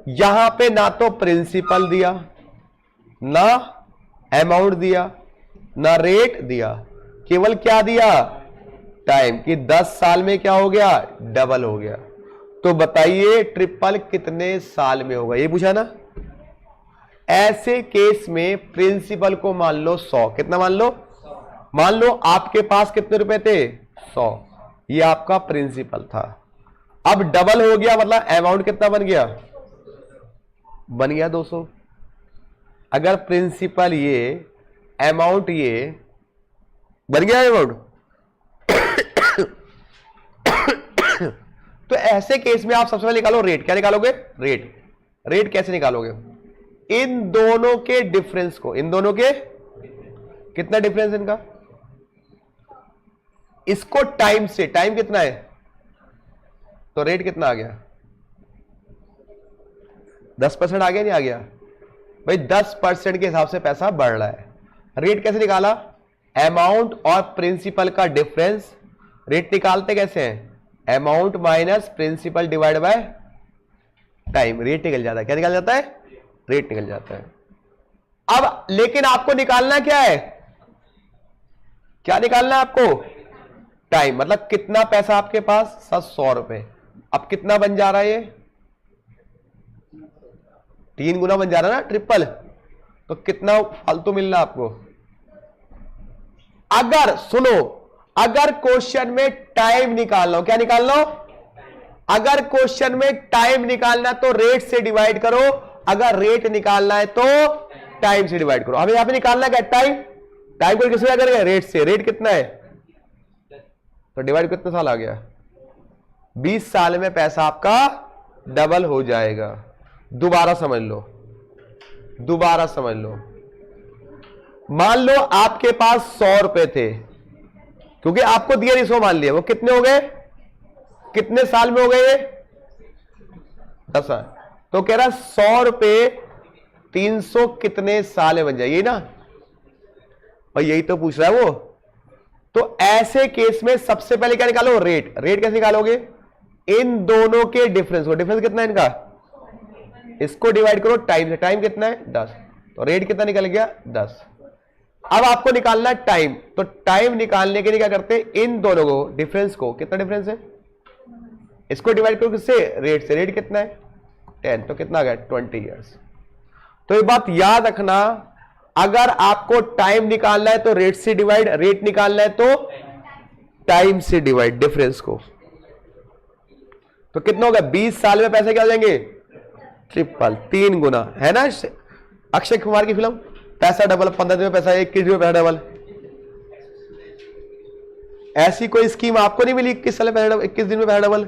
यहां पे ना तो प्रिंसिपल दिया, ना अमाउंट दिया, ना रेट दिया, केवल क्या दिया टाइम, कि 10 साल में क्या हो गया डबल हो गया। तो बताइए ट्रिपल कितने साल में होगा, ये पूछा ना। ऐसे केस में प्रिंसिपल को मान लो 100, कितना मान लो आपके पास कितने रुपए थे 100, ये आपका प्रिंसिपल था। अब डबल हो गया, मतलब अमाउंट कितना बन गया 200। अगर प्रिंसिपल ये अमाउंट ये बन गया अमाउंट तो ऐसे केस में आप सबसे पहले निकालो रेट। क्या निकालोगे? रेट कैसे निकालोगे? इन दोनों के डिफरेंस को, इन दोनों के कितना डिफरेंस इनका, इसको टाइम से, टाइम कितना है तो रेट कितना आ गया 10% आ गया, नहीं आ गया भाई? 10% के हिसाब से पैसा बढ़ रहा है। रेट कैसे निकाला? अमाउंट और प्रिंसिपल का डिफरेंस। रेट निकालते कैसे हैं? Amount minus principal divide by time, rate निकल जाता है। क्या निकल जाता है? रेट निकल जाता है। अब लेकिन आपको निकालना क्या है? क्या निकालना है आपको? टाइम, मतलब कितना पैसा आपके पास 100 रुपए। अब कितना बन जा रहा है? ये 3 गुना बन जा रहा है ना ट्रिपल, तो कितना फालतू मिल रहा है आपको? अगर सुनो, अगर क्वेश्चन में टाइम निकालना हो, क्या निकालना हो? अगर क्वेश्चन में टाइम निकालना तो रेट से डिवाइड करो, अगर रेट निकालना है तो टाइम से डिवाइड करो। हमें यहां पे निकालना क्या? टाइम को किससे करेंगे? रेट से। रेट कितना है तो डिवाइड कितने साल आ गया? 20 साल में पैसा आपका डबल हो जाएगा। दोबारा समझ लो, मान लो आपके पास 100 रुपए थे, क्योंकि आपको दिया 100 मान लिया, वो कितने हो गए, कितने साल में हो गए? 10 साल। तो कह रहा 100 रुपए 300 कितने साल में बन जाए, यही ना? और यही तो पूछ रहा है वो। तो ऐसे केस में सबसे पहले क्या निकालो? रेट कैसे निकालोगे? इन दोनों के डिफरेंस को, डिफरेंस कितना है इनका, इसको डिवाइड करो टाइम से। टाइम कितना है? 10। तो रेट कितना निकल गया? 10। अब आपको निकालना है टाइम, तो टाइम निकालने के लिए क्या करते हैं? इन दोनों को, डिफरेंस को, कितना डिफरेंस है, इसको डिवाइड करो किससे? रेट से। रेट कितना है? 10, तो कितना आ गया? 20 ईयर्स। तो ये बात याद रखना, अगर आपको टाइम निकालना है तो रेट से डिवाइड, रेट निकालना है तो टाइम से डिवाइड, डिफरेंस को। तो कितना होगा? 20 साल में पैसे क्या हो जाएंगे? ट्रिपल, 3 गुना, है ना? अक्षय कुमार की फिल्म पैसा डबल, 15 दिन में पैसा, 21 दिन में पैसा डबल। ऐसी कोई स्कीम आपको नहीं मिली 21 साल में पैसा डबल, 21 दिन में पैसा डबल?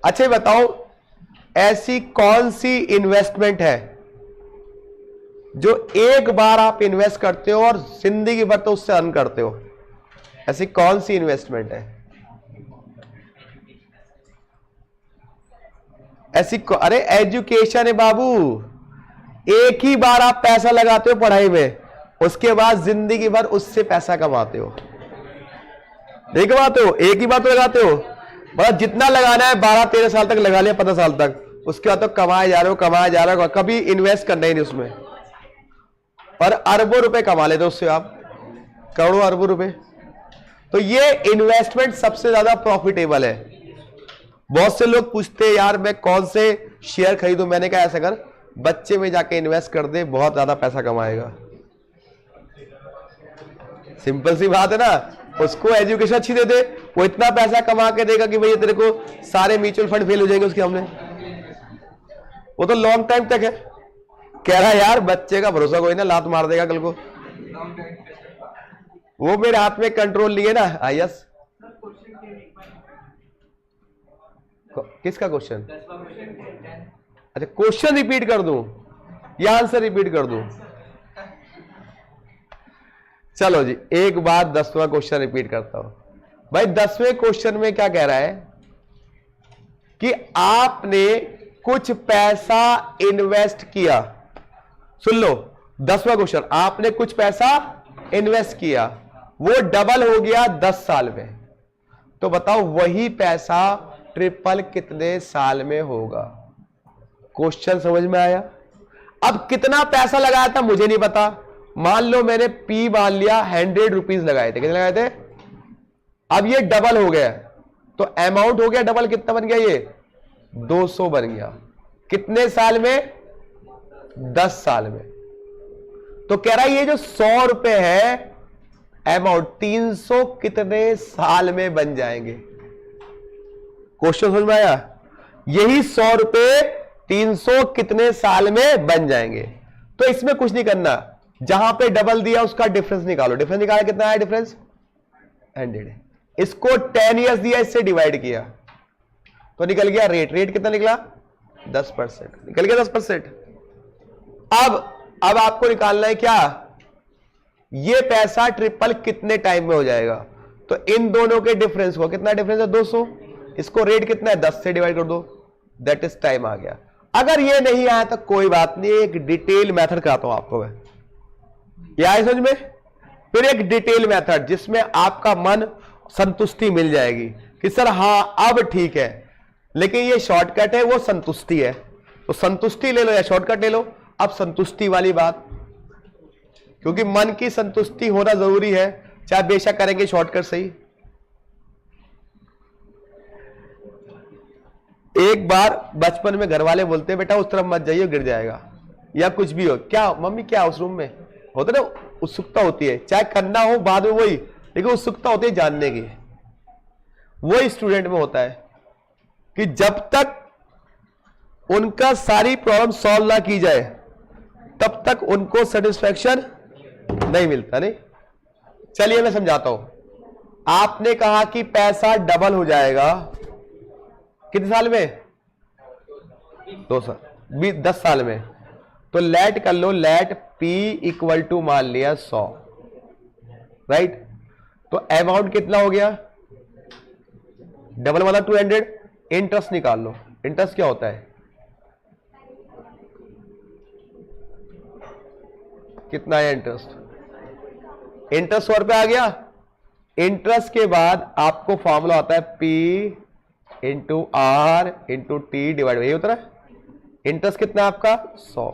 अच्छा बताओ, ऐसी कौन सी इन्वेस्टमेंट है जो एक बार आप इन्वेस्ट करते हो और जिंदगी भर तो उससे अर्न करते हो? ऐसी कौन सी इन्वेस्टमेंट है ऐसी? अरे एजुकेशन है बाबू। एक ही बार आप पैसा लगाते हो पढ़ाई में, उसके बाद जिंदगी भर उससे पैसा कमाते हो। नहीं कमाते हो? एक ही बार तो लगाते हो, मतलब जितना लगाना है 12-13 साल तक लगा लिया, 15 साल तक, उसके बाद तो कमाए जा रहे हो, कभी इन्वेस्ट करना ही नहीं उसमें। और अरबों रुपए कमा लेते उससे आप, करोड़ों अरबों रुपए। तो ये इन्वेस्टमेंट सबसे ज्यादा प्रॉफिटेबल है। बहुत से लोग पूछते हैं यार मैं कौन से शेयर खरीदूं, मैंने कहा ऐसा कर, बच्चे में जाके इन्वेस्ट कर दे, बहुत ज्यादा पैसा कमाएगा। सिंपल सी बात है ना। उसको एजुकेशन अच्छी दे दे, वो इतना पैसा कमा के देगा कि भैया तेरे को सारे म्यूचुअल फंड फेल हो जाएंगे उसके हमने। वो तो लॉन्ग टाइम तक है। कह रहा है यार बच्चे का भरोसा कोई ना, लात मार देगा कल को। वो मेरे हाथ में कंट्रोल लिए ना। यस, किसका क्वेश्चन? अच्छा, क्वेश्चन रिपीट कर दूं या आंसर रिपीट कर दूं? चलो जी, एक बार 10वां क्वेश्चन रिपीट करता हूं। भाई 10वें क्वेश्चन में क्या कह रहा है कि आपने कुछ पैसा इन्वेस्ट किया। सुन लो 10वां क्वेश्चन, आपने कुछ पैसा इन्वेस्ट किया, वो डबल हो गया 10 साल में। तो बताओ वही पैसा ट्रिपल कितने साल में होगा? क्वेश्चन समझ में आया? अब कितना पैसा लगाया था मुझे नहीं पता। मान लो मैंने मान लिया 100 रुपीज लगाए थे। कितने लगाए थे? अब ये डबल हो गया, तो अमाउंट हो गया डबल, कितना बन गया ये 200 बन गया। कितने साल में 10 साल में। तो कह रहा है ये जो 100 रुपए है अमाउंट 300 कितने साल में बन जाएंगे। क्वेश्चन समझ में आया? यही 100 रुपए 300 कितने साल में बन जाएंगे। तो इसमें कुछ नहीं करना, जहां पे डबल दिया उसका डिफरेंस निकालो। डिफरेंस निकाला, कितना आया डिफरेंस 100। इसको 10 ईयर्स दिया, इससे डिवाइड किया तो निकल गया रेट। रेट कितना निकला 10%, निकल गया 10%। अब आपको निकालना है क्या, ये पैसा ट्रिपल कितने टाइम में हो जाएगा। तो इन दोनों के डिफरेंस को, कितना डिफरेंस है 200, इसको रेट कितना है 10 से डिवाइड कर दो, दैट इज टाइम आ गया। अगर ये नहीं आया तो कोई बात नहीं, एक डिटेल मेथड कराता हूं आपको मैं, ये आए समझ में। फिर एक डिटेल मेथड जिसमें आपका मन संतुष्टि मिल जाएगी कि सर हां अब ठीक है, लेकिन ये शॉर्टकट है वो संतुष्टि है, तो संतुष्टि ले लो या शॉर्टकट ले लो। अब संतुष्टि वाली बात, क्योंकि मन की संतुष्टि होना जरूरी है, चाहे बेशक करेंगे शॉर्टकट सही। एक बार बचपन में घर वाले बोलते बेटा उस तरफ मत जाइए गिर जाएगा, या कुछ भी हो, क्या मम्मी क्या उस रूम में होता ना, उत्सुकता होती है, चाहे करना हो बाद में वही, लेकिन उत्सुकता होती है जानने की। वही स्टूडेंट में होता है कि जब तक उनका सारी प्रॉब्लम सॉल्व ना की जाए तब तक उनको सेटिस्फैक्शन नहीं मिलता। नहीं, चलिए मैं समझाता हूं। आपने कहा कि पैसा डबल हो जाएगा कितने साल में, 2 साल, 10 साल में। तो लेट कर लो, लेट P इक्वल टू मान लिया 100, राइट। तो अमाउंट कितना हो गया, डबल वाला 200। इंटरेस्ट निकाल लो, इंटरेस्ट क्या होता है, कितना है इंटरेस्ट, इंटरेस्ट 100 रुपए आ गया। इंटरेस्ट के बाद आपको फॉर्मूला आता है P into R into T divide, यही होता है। इंटरेस्ट कितना आपका 100,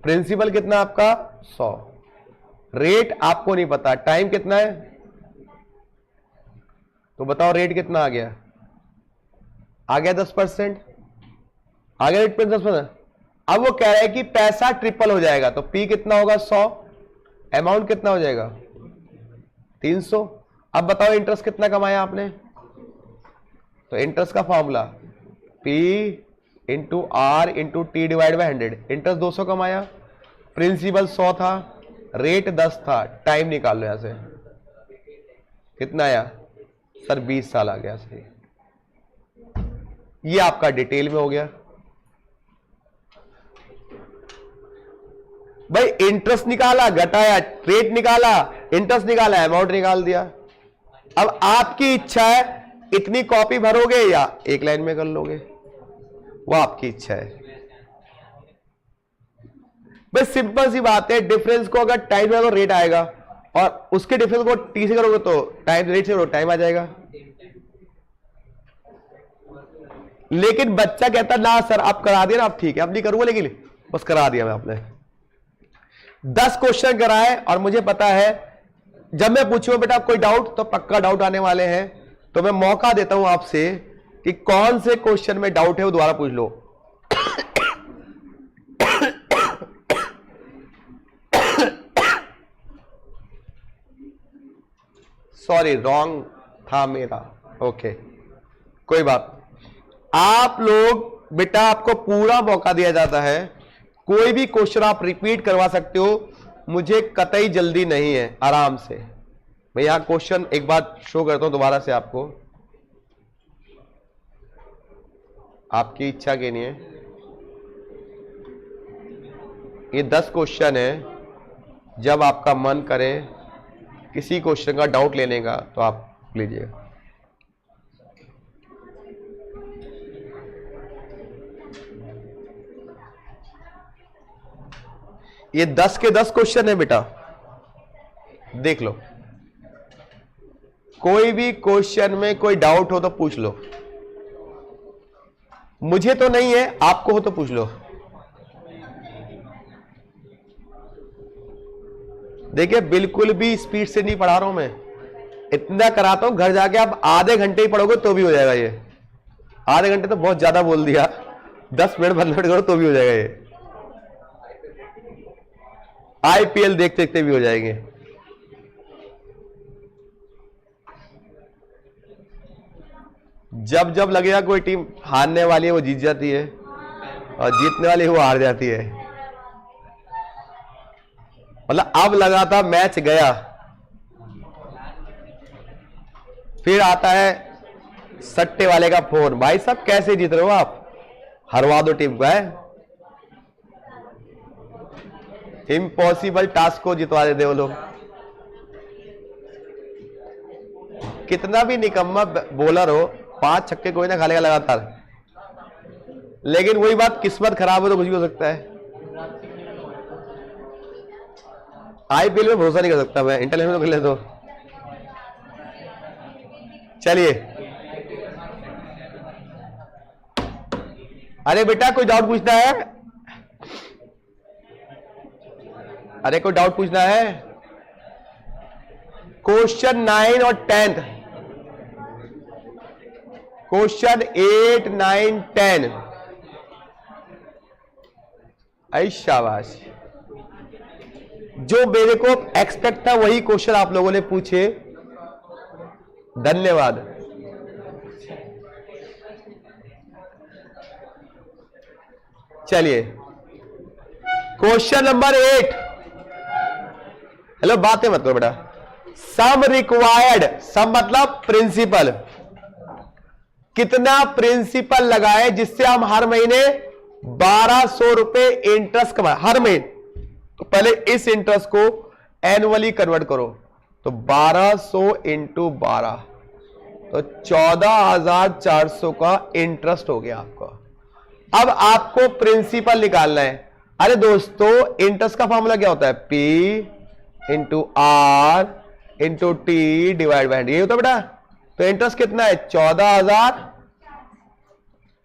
प्रिंसिपल कितना आपका 100, रेट आपको नहीं पता, टाइम कितना है, तो बताओ रेट कितना आ गया, 10%, आ गया रेट पे 10%। अब वो कह रहा है कि पैसा ट्रिपल हो जाएगा, तो P कितना होगा 100, अमाउंट कितना हो जाएगा 300। अब बताओ इंटरेस्ट कितना कमाया आपने, तो इंटरेस्ट का formula P into R into T divide by 100। Interest 200 कमाया, प्रिंसिपल 100 था, रेट 10 था, टाइम निकाल लो यहां से, कितना आया सर 20 साल आ गया। सही, ये आपका डिटेल में हो गया। भाई इंटरेस्ट निकाला, घटाया, रेट निकाला, इंटरेस्ट निकाला, अमाउंट निकाल दिया। अब आपकी इच्छा है इतनी कॉपी भरोगे या एक लाइन में कर लोगे, वो आपकी इच्छा है। बस सिंपल सी बात है, डिफरेंस को अगर टाइम में रेट आएगा और उसके डिफरेंस को टी से करोगे तो टाइम, रेट से करोगे टाइम आ जाएगा। लेकिन बच्चा कहता ना सर आप करा दिया ना, आप ठीक है, अब नहीं करूंगा, लेकिन बस करा दिया मैं आपने। 10 क्वेश्चन कराए और मुझे पता है जब मैं पूछूंगा बेटा कोई डाउट, तो पक्का डाउट आने वाले हैं, तो मैं मौका देता हूं आपसे कि कौन से क्वेश्चन में डाउट है वो दोबारा पूछ लो। सॉरी रॉन्ग था मेरा, ओके कोई बात। आप लोग बेटा आपको पूरा मौका दिया जाता है, कोई भी क्वेश्चन आप रिपीट करवा सकते हो, मुझे कतई जल्दी नहीं है, आराम से। मैं यहां क्वेश्चन एक बार शो करता हूं दोबारा से आपको, आपकी इच्छा के लिए। ये 10 क्वेश्चन है, जब आपका मन करे किसी क्वेश्चन का डाउट लेने का तो आप लीजिएगा। ये 10 के 10 क्वेश्चन है बेटा, देख लो। कोई भी क्वेश्चन में कोई डाउट हो तो पूछ लो, मुझे तो नहीं है, आपको हो तो पूछ लो। देखिए बिल्कुल भी स्पीड से नहीं पढ़ा रहा हूं मैं, इतना कराता हूं, घर जाके आप आधे घंटे ही पढ़ोगे तो भी हो जाएगा ये। आधे घंटे तो बहुत ज्यादा बोल दिया, 10 मिनट 15 मिनट करो तो भी हो जाएगा ये। आईपीएल देखते देखते भी हो जाएंगे। जब जब लगेगा कोई टीम हारने वाली है वो जीत जाती है, और जीतने वाली है वो हार जाती है। मतलब अब लगा था मैच गया, फिर आता है सट्टे वाले का फोन, भाई साहब कैसे जीत रहे हो आप, हरवा दो टीम को। है इम्पॉसिबल टास्क को जितवा देते वो लोग। कितना भी निकम्मा बॉलर हो, 5 छक्के कोई ना खालेगा लगातार, लेकिन वही बात, किस्मत खराब हो तो कुछ भी हो सकता है। आईपीएल में भरोसा नहीं कर सकता मैं, इंटरनेशनल खेले तो। चलिए, अरे बेटा कोई डाउट पूछना है? अरे कोई डाउट पूछना है? क्वेश्चन 9 और 10, क्वेश्चन 8, 9, 10। आई शाबाश, जो मेरे को एक्सपेक्ट था वही क्वेश्चन आप लोगों ने पूछे, धन्यवाद। चलिए, क्वेश्चन नंबर 8। हेलो, बातें मत करो बेटा। सम रिक्वायर्ड, सम मतलब प्रिंसिपल, कितना प्रिंसिपल लगाए जिससे हम हर महीने 1200 रुपए इंटरेस्ट कमाए हर महीने। तो पहले इस इंटरेस्ट को एनुअली कन्वर्ट करो, तो 1200 इंटू 12, तो 14,400 का इंटरेस्ट हो गया आपका। अब आपको प्रिंसिपल निकालना है। अरे दोस्तों, इंटरेस्ट का फॉर्मूला क्या होता है? P into R into T divide by 100, ये होता है बेटा। तो इंटरेस्ट कितना है? 14,000।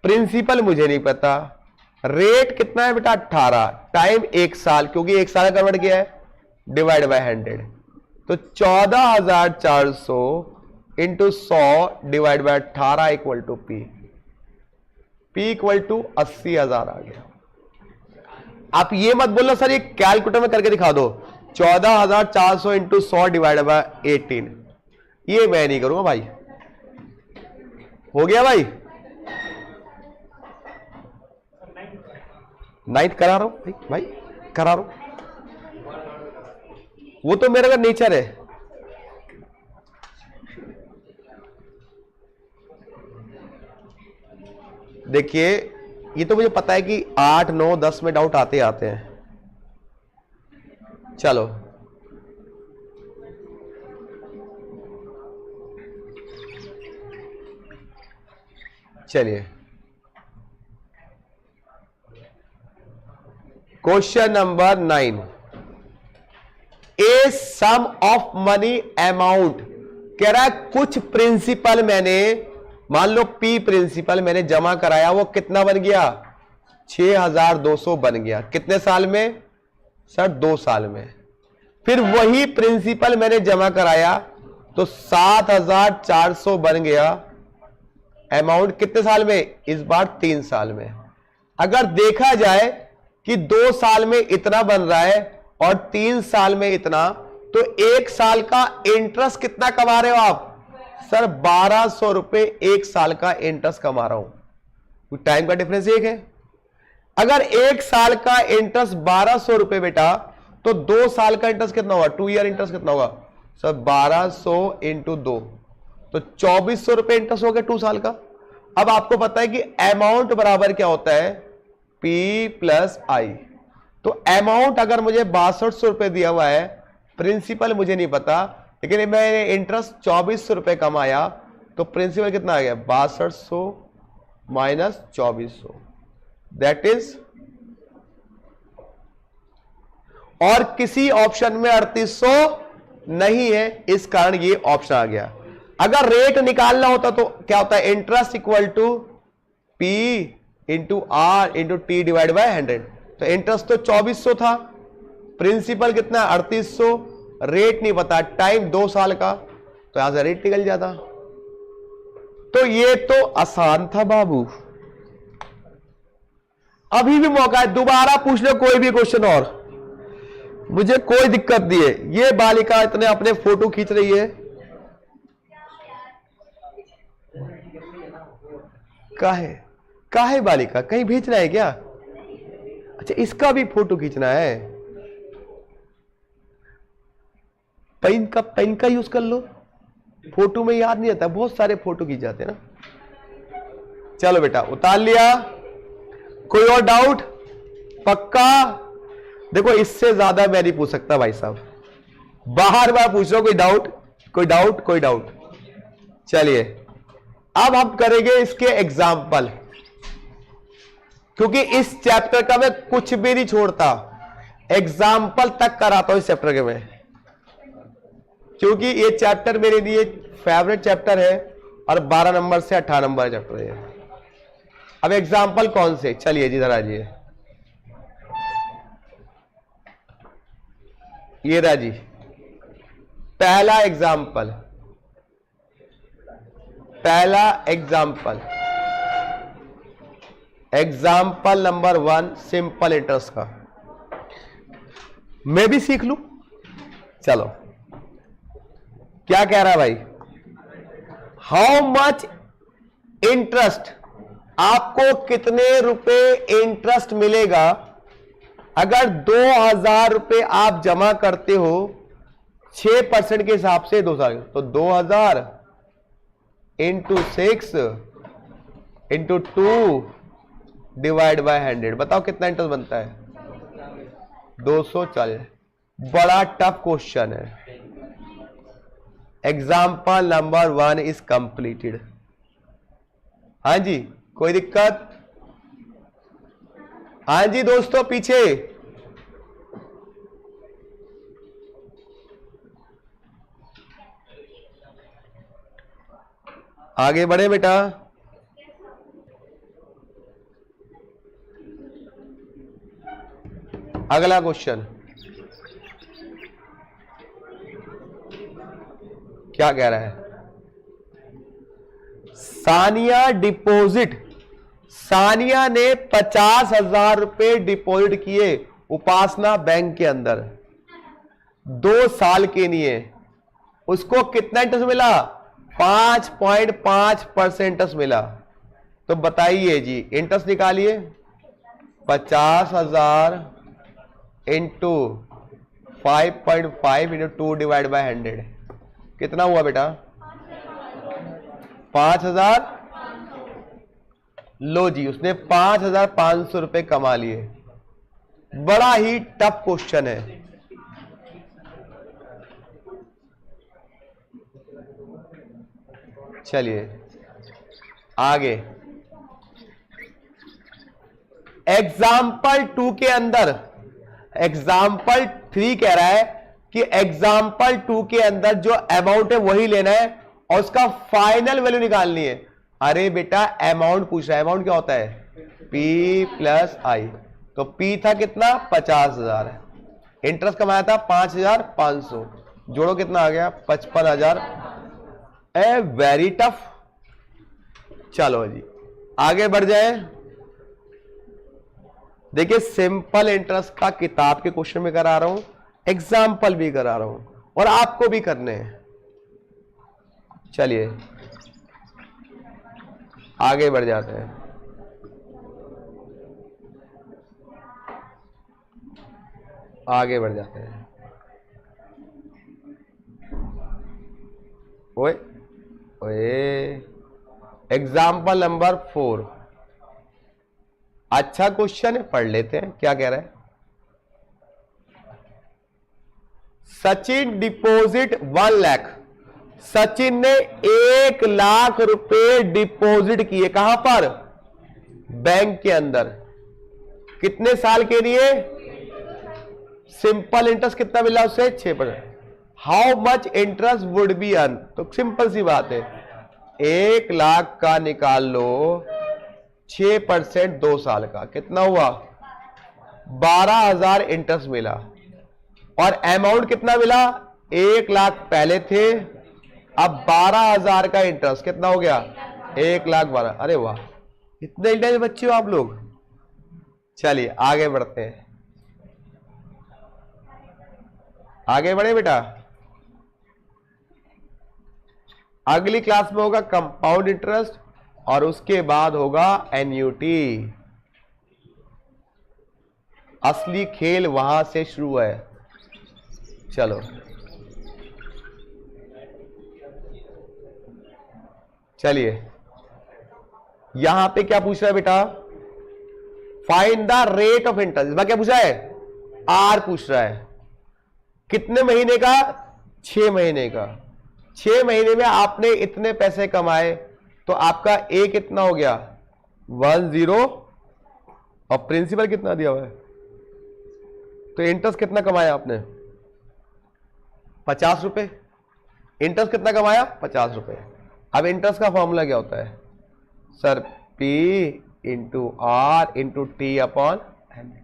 प्रिंसिपल मुझे नहीं पता, रेट कितना है बेटा? 18। टाइम 1 साल, क्योंकि 1 साल कन्वर्ट किया है, डिवाइड बाय 100। तो 14,400 into 100 divide by 18 equal to P equal to 80,000 आ गया। आप ये मत बोलना सर ये कैलकुलेटर में करके दिखा दो। 14,400 इंटू 100 डिवाइड बाय 18, ये मैं नहीं करूंगा भाई। हो गया भाई? 9th करा रहा हूं भाई, करा रहा हूं, वो तो मेरा का नेचर है। देखिए, ये तो मुझे पता है कि 8, 9, 10 में डाउट आते आते हैं। चलो, चलिए, question number 9। A sum of money amount, कह रहा है कुछ प्रिंसिपल मैंने, मान लो P प्रिंसिपल मैंने जमा कराया, वो कितना बन गया? 6,200 बन गया। कितने साल में सर? 2 साल में। फिर वही प्रिंसिपल मैंने जमा कराया तो 7,400 बन गया। अमाउंट कितने साल में? इस बार 3 साल में। अगर देखा जाए कि 2 साल में इतना बन रहा है और 3 साल में इतना, तो 1 साल का इंटरेस्ट कितना कमा रहे हो आप? सर 1,200 रुपए 1 साल का इंटरेस्ट कमा रहा हूं। टाइम का डिफरेंस एक है। अगर 1 साल का इंटरेस्ट 1,200 रुपए बेटा, तो 2 साल का इंटरेस्ट कितना होगा? 2 ईयर इंटरेस्ट कितना होगा? सर 1,200 इंटू 2, तो 2,400 रुपए इंटरेस्ट हो गया 2 साल का। अब आपको पता है कि अमाउंट बराबर क्या होता है? P प्लस आई। तो अमाउंट अगर मुझे 6,200 रुपए दिया हुआ है, प्रिंसिपल मुझे नहीं पता, लेकिन मैंने इंटरेस्ट 2,400 रुपए कमाया, तो प्रिंसिपल कितना आ गया? 6,200 माइनस 2,400, दैट इज, और किसी ऑप्शन में 3,800 नहीं है, इस कारण ये ऑप्शन आ गया। अगर रेट निकालना होता तो क्या होता है? Interest equal to P into R into T divide by 100। तो इंटरेस्ट तो 2,400 था, प्रिंसिपल कितना? 3,800, रेट नहीं पता, टाइम 2 साल का, तो यहां से रेट निकल जाता। तो ये तो आसान था बाबू। अभी भी मौका है, दोबारा पूछ लो कोई भी क्वेश्चन और, मुझे कोई दिक्कत नहीं है। ये बालिका इतने अपने फोटो खींच रही है, काहे बालिका, कहीं भेजना है क्या? अच्छा, इसका भी फोटो खींचना है। पेन का यूज कर लो, फोटो में याद नहीं आता, बहुत सारे फोटो खींच जाते हैं ना। चलो बेटा, उतार लिया। कोई और डाउट? पक्का? देखो, इससे ज्यादा मैं नहीं पूछ सकता भाई साहब, बाहर बार पूछ रहा हूं। कोई डाउट, कोई डाउट, कोई डाउट? चलिए, अब हम करेंगे इसके एग्जाम्पल, क्योंकि इस चैप्टर का मैं कुछ भी नहीं छोड़ता, एग्जाम्पल तक कराता हूं इस चैप्टर के मैं, क्योंकि ये चैप्टर मेरे लिए फेवरेट चैप्टर है और 12 नंबर से 18 नंबर चैप्टर है। अब एग्जाम्पल कौन से? चलिए जी, इधर आइए। ये रहा जी पहला example, example number 1 simple interest का। मैं भी सीख लूं। चलो, क्या कह रहा है भाई? हाउ मच इंटरेस्ट, आपको कितने रुपए इंटरेस्ट मिलेगा अगर 2000 रुपए आप जमा करते हो 6% के हिसाब से 2 साल? तो 2000 इंटू 6 इंटू 2 डिवाइड बाय 100, बताओ कितना इंटरेस्ट बनता है? 240। बड़ा टफ क्वेश्चन है। Example number 1 is completed. हाँ जी, कोई दिक्कत? हाँ जी दोस्तों, पीछे आगे बढ़े बेटा। अगला क्वेश्चन क्या कह रहा है? सानिया ने 50,000 रुपए डिपॉजिट किए उपासना बैंक के अंदर 2 साल के लिए। उसको कितना इंटरेस्ट मिला? 5.5% इंटरेस्ट मिला। तो बताइए जी, इंटरेस्ट निकालिए। 50,000 इंटू 5.5 इंटू 2 डिवाइड बाय 100 कितना हुआ बेटा? 5,000। लो जी, उसने 5,500 रुपए कमा लिए। बड़ा ही टफ क्वेश्चन है। चलिए आगे। एग्जाम्पल 2 के अंदर एग्जाम्पल 3 कह रहा है कि एग्जाम्पल 2 के अंदर जो अमाउंट है वही लेना है और उसका फाइनल वैल्यू निकालनी है। अरे बेटा, अमाउंट पूछ रहा है। अमाउंट क्या होता है? P प्लस आई। तो P था कितना? 50,000। इंटरेस्ट कमाया था 5,500। जोड़ो कितना आ गया? 55,000। Very tough. चलो जी आगे बढ़ जाए। देखिए, सिंपल इंटरेस्ट का किताब के क्वेश्चन में करा रहा हूं, एग्जाम्पल भी करा रहा हूं और आपको भी करने हैं। चलिए आगे बढ़ जाते हैं। आगे बढ़ जाते हैं। ओए ओए, एग्जाम्पल नंबर 4। अच्छा क्वेश्चन है, पढ़ लेते हैं क्या कह रहा है। सचिन डिपॉजिट 1 लाख। सचिन ने 1 लाख रुपए डिपॉजिट किए। कहां पर? बैंक के अंदर। कितने साल के लिए? सिंपल इंटरेस्ट कितना मिला उसे? 6%। How much interest would be earn? तो सिंपल सी बात है, 1 लाख का निकाल लो, 6% 2 साल का कितना हुआ? 12,000 इंटरेस्ट मिला। और अमाउंट कितना मिला? 1 लाख पहले थे अब 12,000 का इंटरेस्ट कितना हो गया? 1,12,000। अरे वाह, इतने इंटेलिजेंट बच्चे हो आप लोग। चलिए आगे बढ़ते हैं, आगे बढ़े बेटा। अगली क्लास में होगा कंपाउंड इंटरेस्ट और उसके बाद होगा एन्युटी। असली खेल वहां से शुरू है। चलो चलिए, यहां पे क्या पूछ रहा है बेटा? Find the rate of interest. इसमें क्या पूछा है? आर पूछ रहा है। कितने महीने का? 6 महीने का। 6 महीने में आपने इतने पैसे कमाए तो आपका ए कितना हो गया? 10। और प्रिंसिपल कितना दिया हुआ है? तो इंटरेस्ट कितना कमाया आपने? 50 रुपए। इंटरेस्ट कितना कमाया? 50 रुपए। अब इंटरेस्ट का फॉर्मूला क्या होता है sir? P into R into T upon,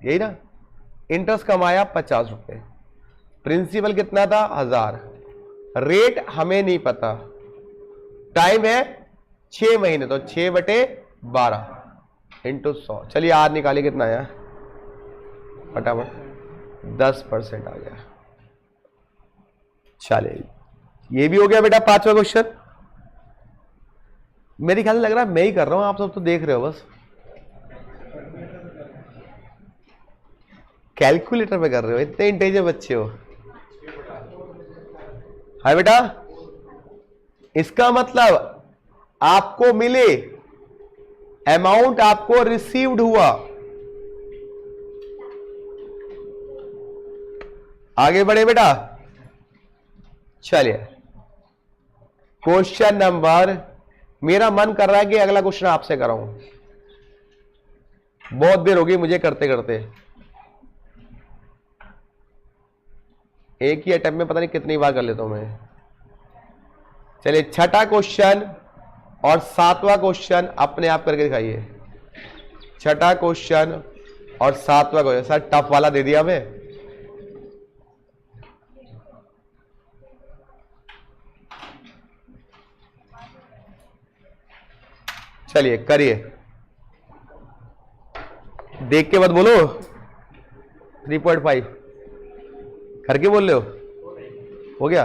यही ना। इंटरेस्ट कमाया 50 रुपए, प्रिंसिपल कितना था? 1000। रेट हमें नहीं पता, टाइम है 6 महीने, तो 6/12 इंटू 100। चलिए आर निकालिए, कितना आया फटाफट? 10% आ गया। चलिए ये भी हो गया बेटा 5वां क्वेश्चन। मेरे ख्याल से लग रहा है मैं ही कर रहा हूं, आप सब तो देख रहे हो बस। कैलकुलेटर पे कर रहे हो, इतने इंटेलिजेंट बच्चे हो। हाय बेटा, इसका मतलब आपको मिले, अमाउंट आपको रिसीव्ड हुआ। आगे बढ़े बेटा। चलिए क्वेश्चन नंबर, मेरा मन कर रहा है कि अगला क्वेश्चन आपसे कराऊं, बहुत देर हो गई मुझे करते करते। एक ही अटेम्प्ट में पता नहीं कितनी बार कर लेता हूं मैं। चलिए छठा क्वेश्चन और 7वां क्वेश्चन अपने आप करके दिखाइए। छठा क्वेश्चन और 7वां क्वेश्चन। सर टफ वाला दे दिया हमें। चलिए करिए, देख के मत बोलो। 3.5 करके बोल रहे हो गया?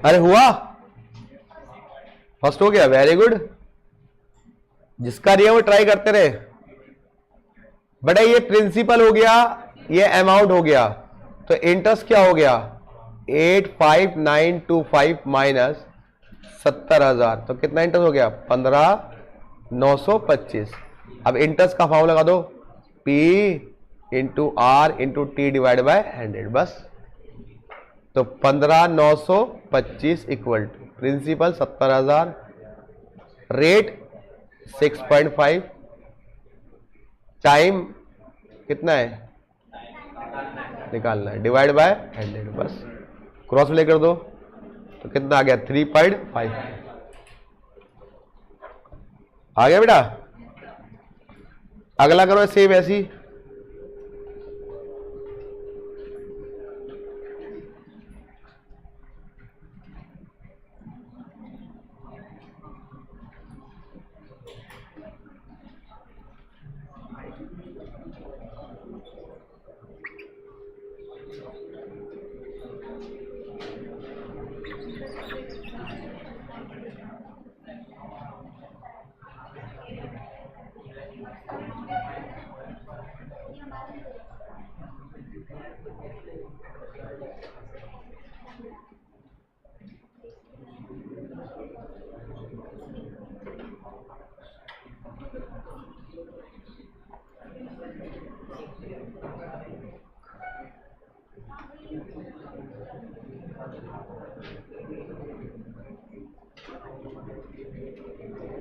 अरे हुआ? फर्स्ट हो गया, वेरी गुड। जिसका नहीं है वो ट्राई करते रहे। बेटा ये प्रिंसिपल हो गया, ये अमाउंट हो गया, तो इंटरेस्ट क्या हो गया 85925 माइनस 70,000, तो कितना इंटरेस्ट हो गया 15,925। अब इंटरेस्ट का फॉर्मूला लगा दो, P into R into T divide by 100, बस। तो 15,925 equal to principal 70,000, rate 6.5, time कितना है निकालना है, डिवाइड बाय 100, बस। क्रॉस प्ले कर दो तो कितना आ गया 3.5 आ गया बेटा। अगला करो सेम ऐसी।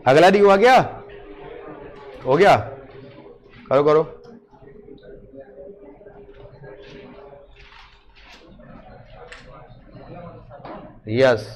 अगला डी हुआ क्या, हो गया, करो करो। यस,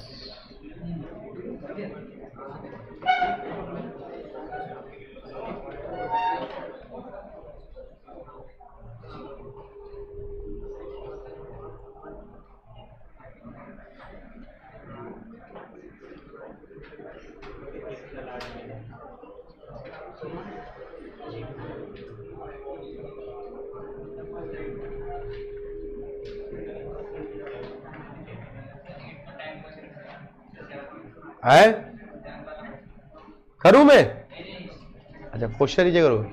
है करूं मैं? अच्छा क्वेश्चन नीचे करो।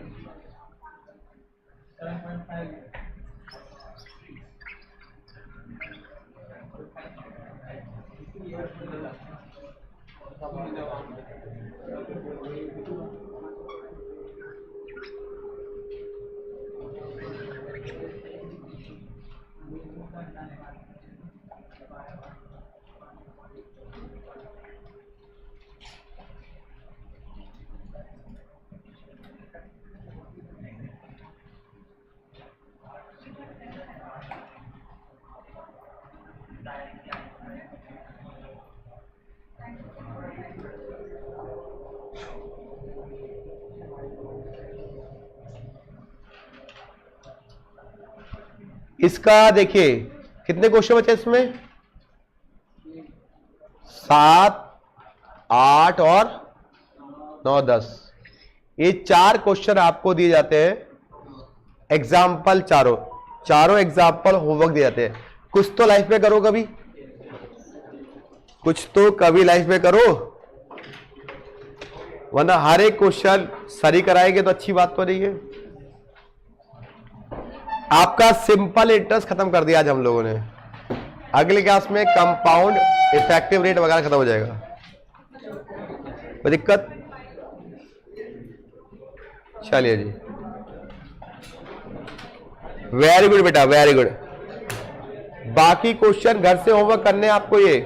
इसका देखिए कितने क्वेश्चन बचे इसमें, 7, 8 और 9, 10। ये 4 क्वेश्चन आपको दिए जाते हैं, एग्जाम्पल चारों एग्जाम्पल होमवर्क दिए जाते हैं। कुछ तो लाइफ में करो, कभी कुछ तो कभी लाइफ में करो, वरना हर एक क्वेश्चन सही कराएंगे तो अच्छी बात तो नहीं है। आपका सिंपल इंटरेस्ट खत्म कर दिया आज हम लोगों ने। अगली क्लास में कंपाउंड इफेक्टिव रेट वगैरह खत्म हो जाएगा। कोई दिक्कत? चलिए जी, वेरी गुड बेटा, वेरी गुड। बाकी क्वेश्चन घर से होमवर्क करने आपको ये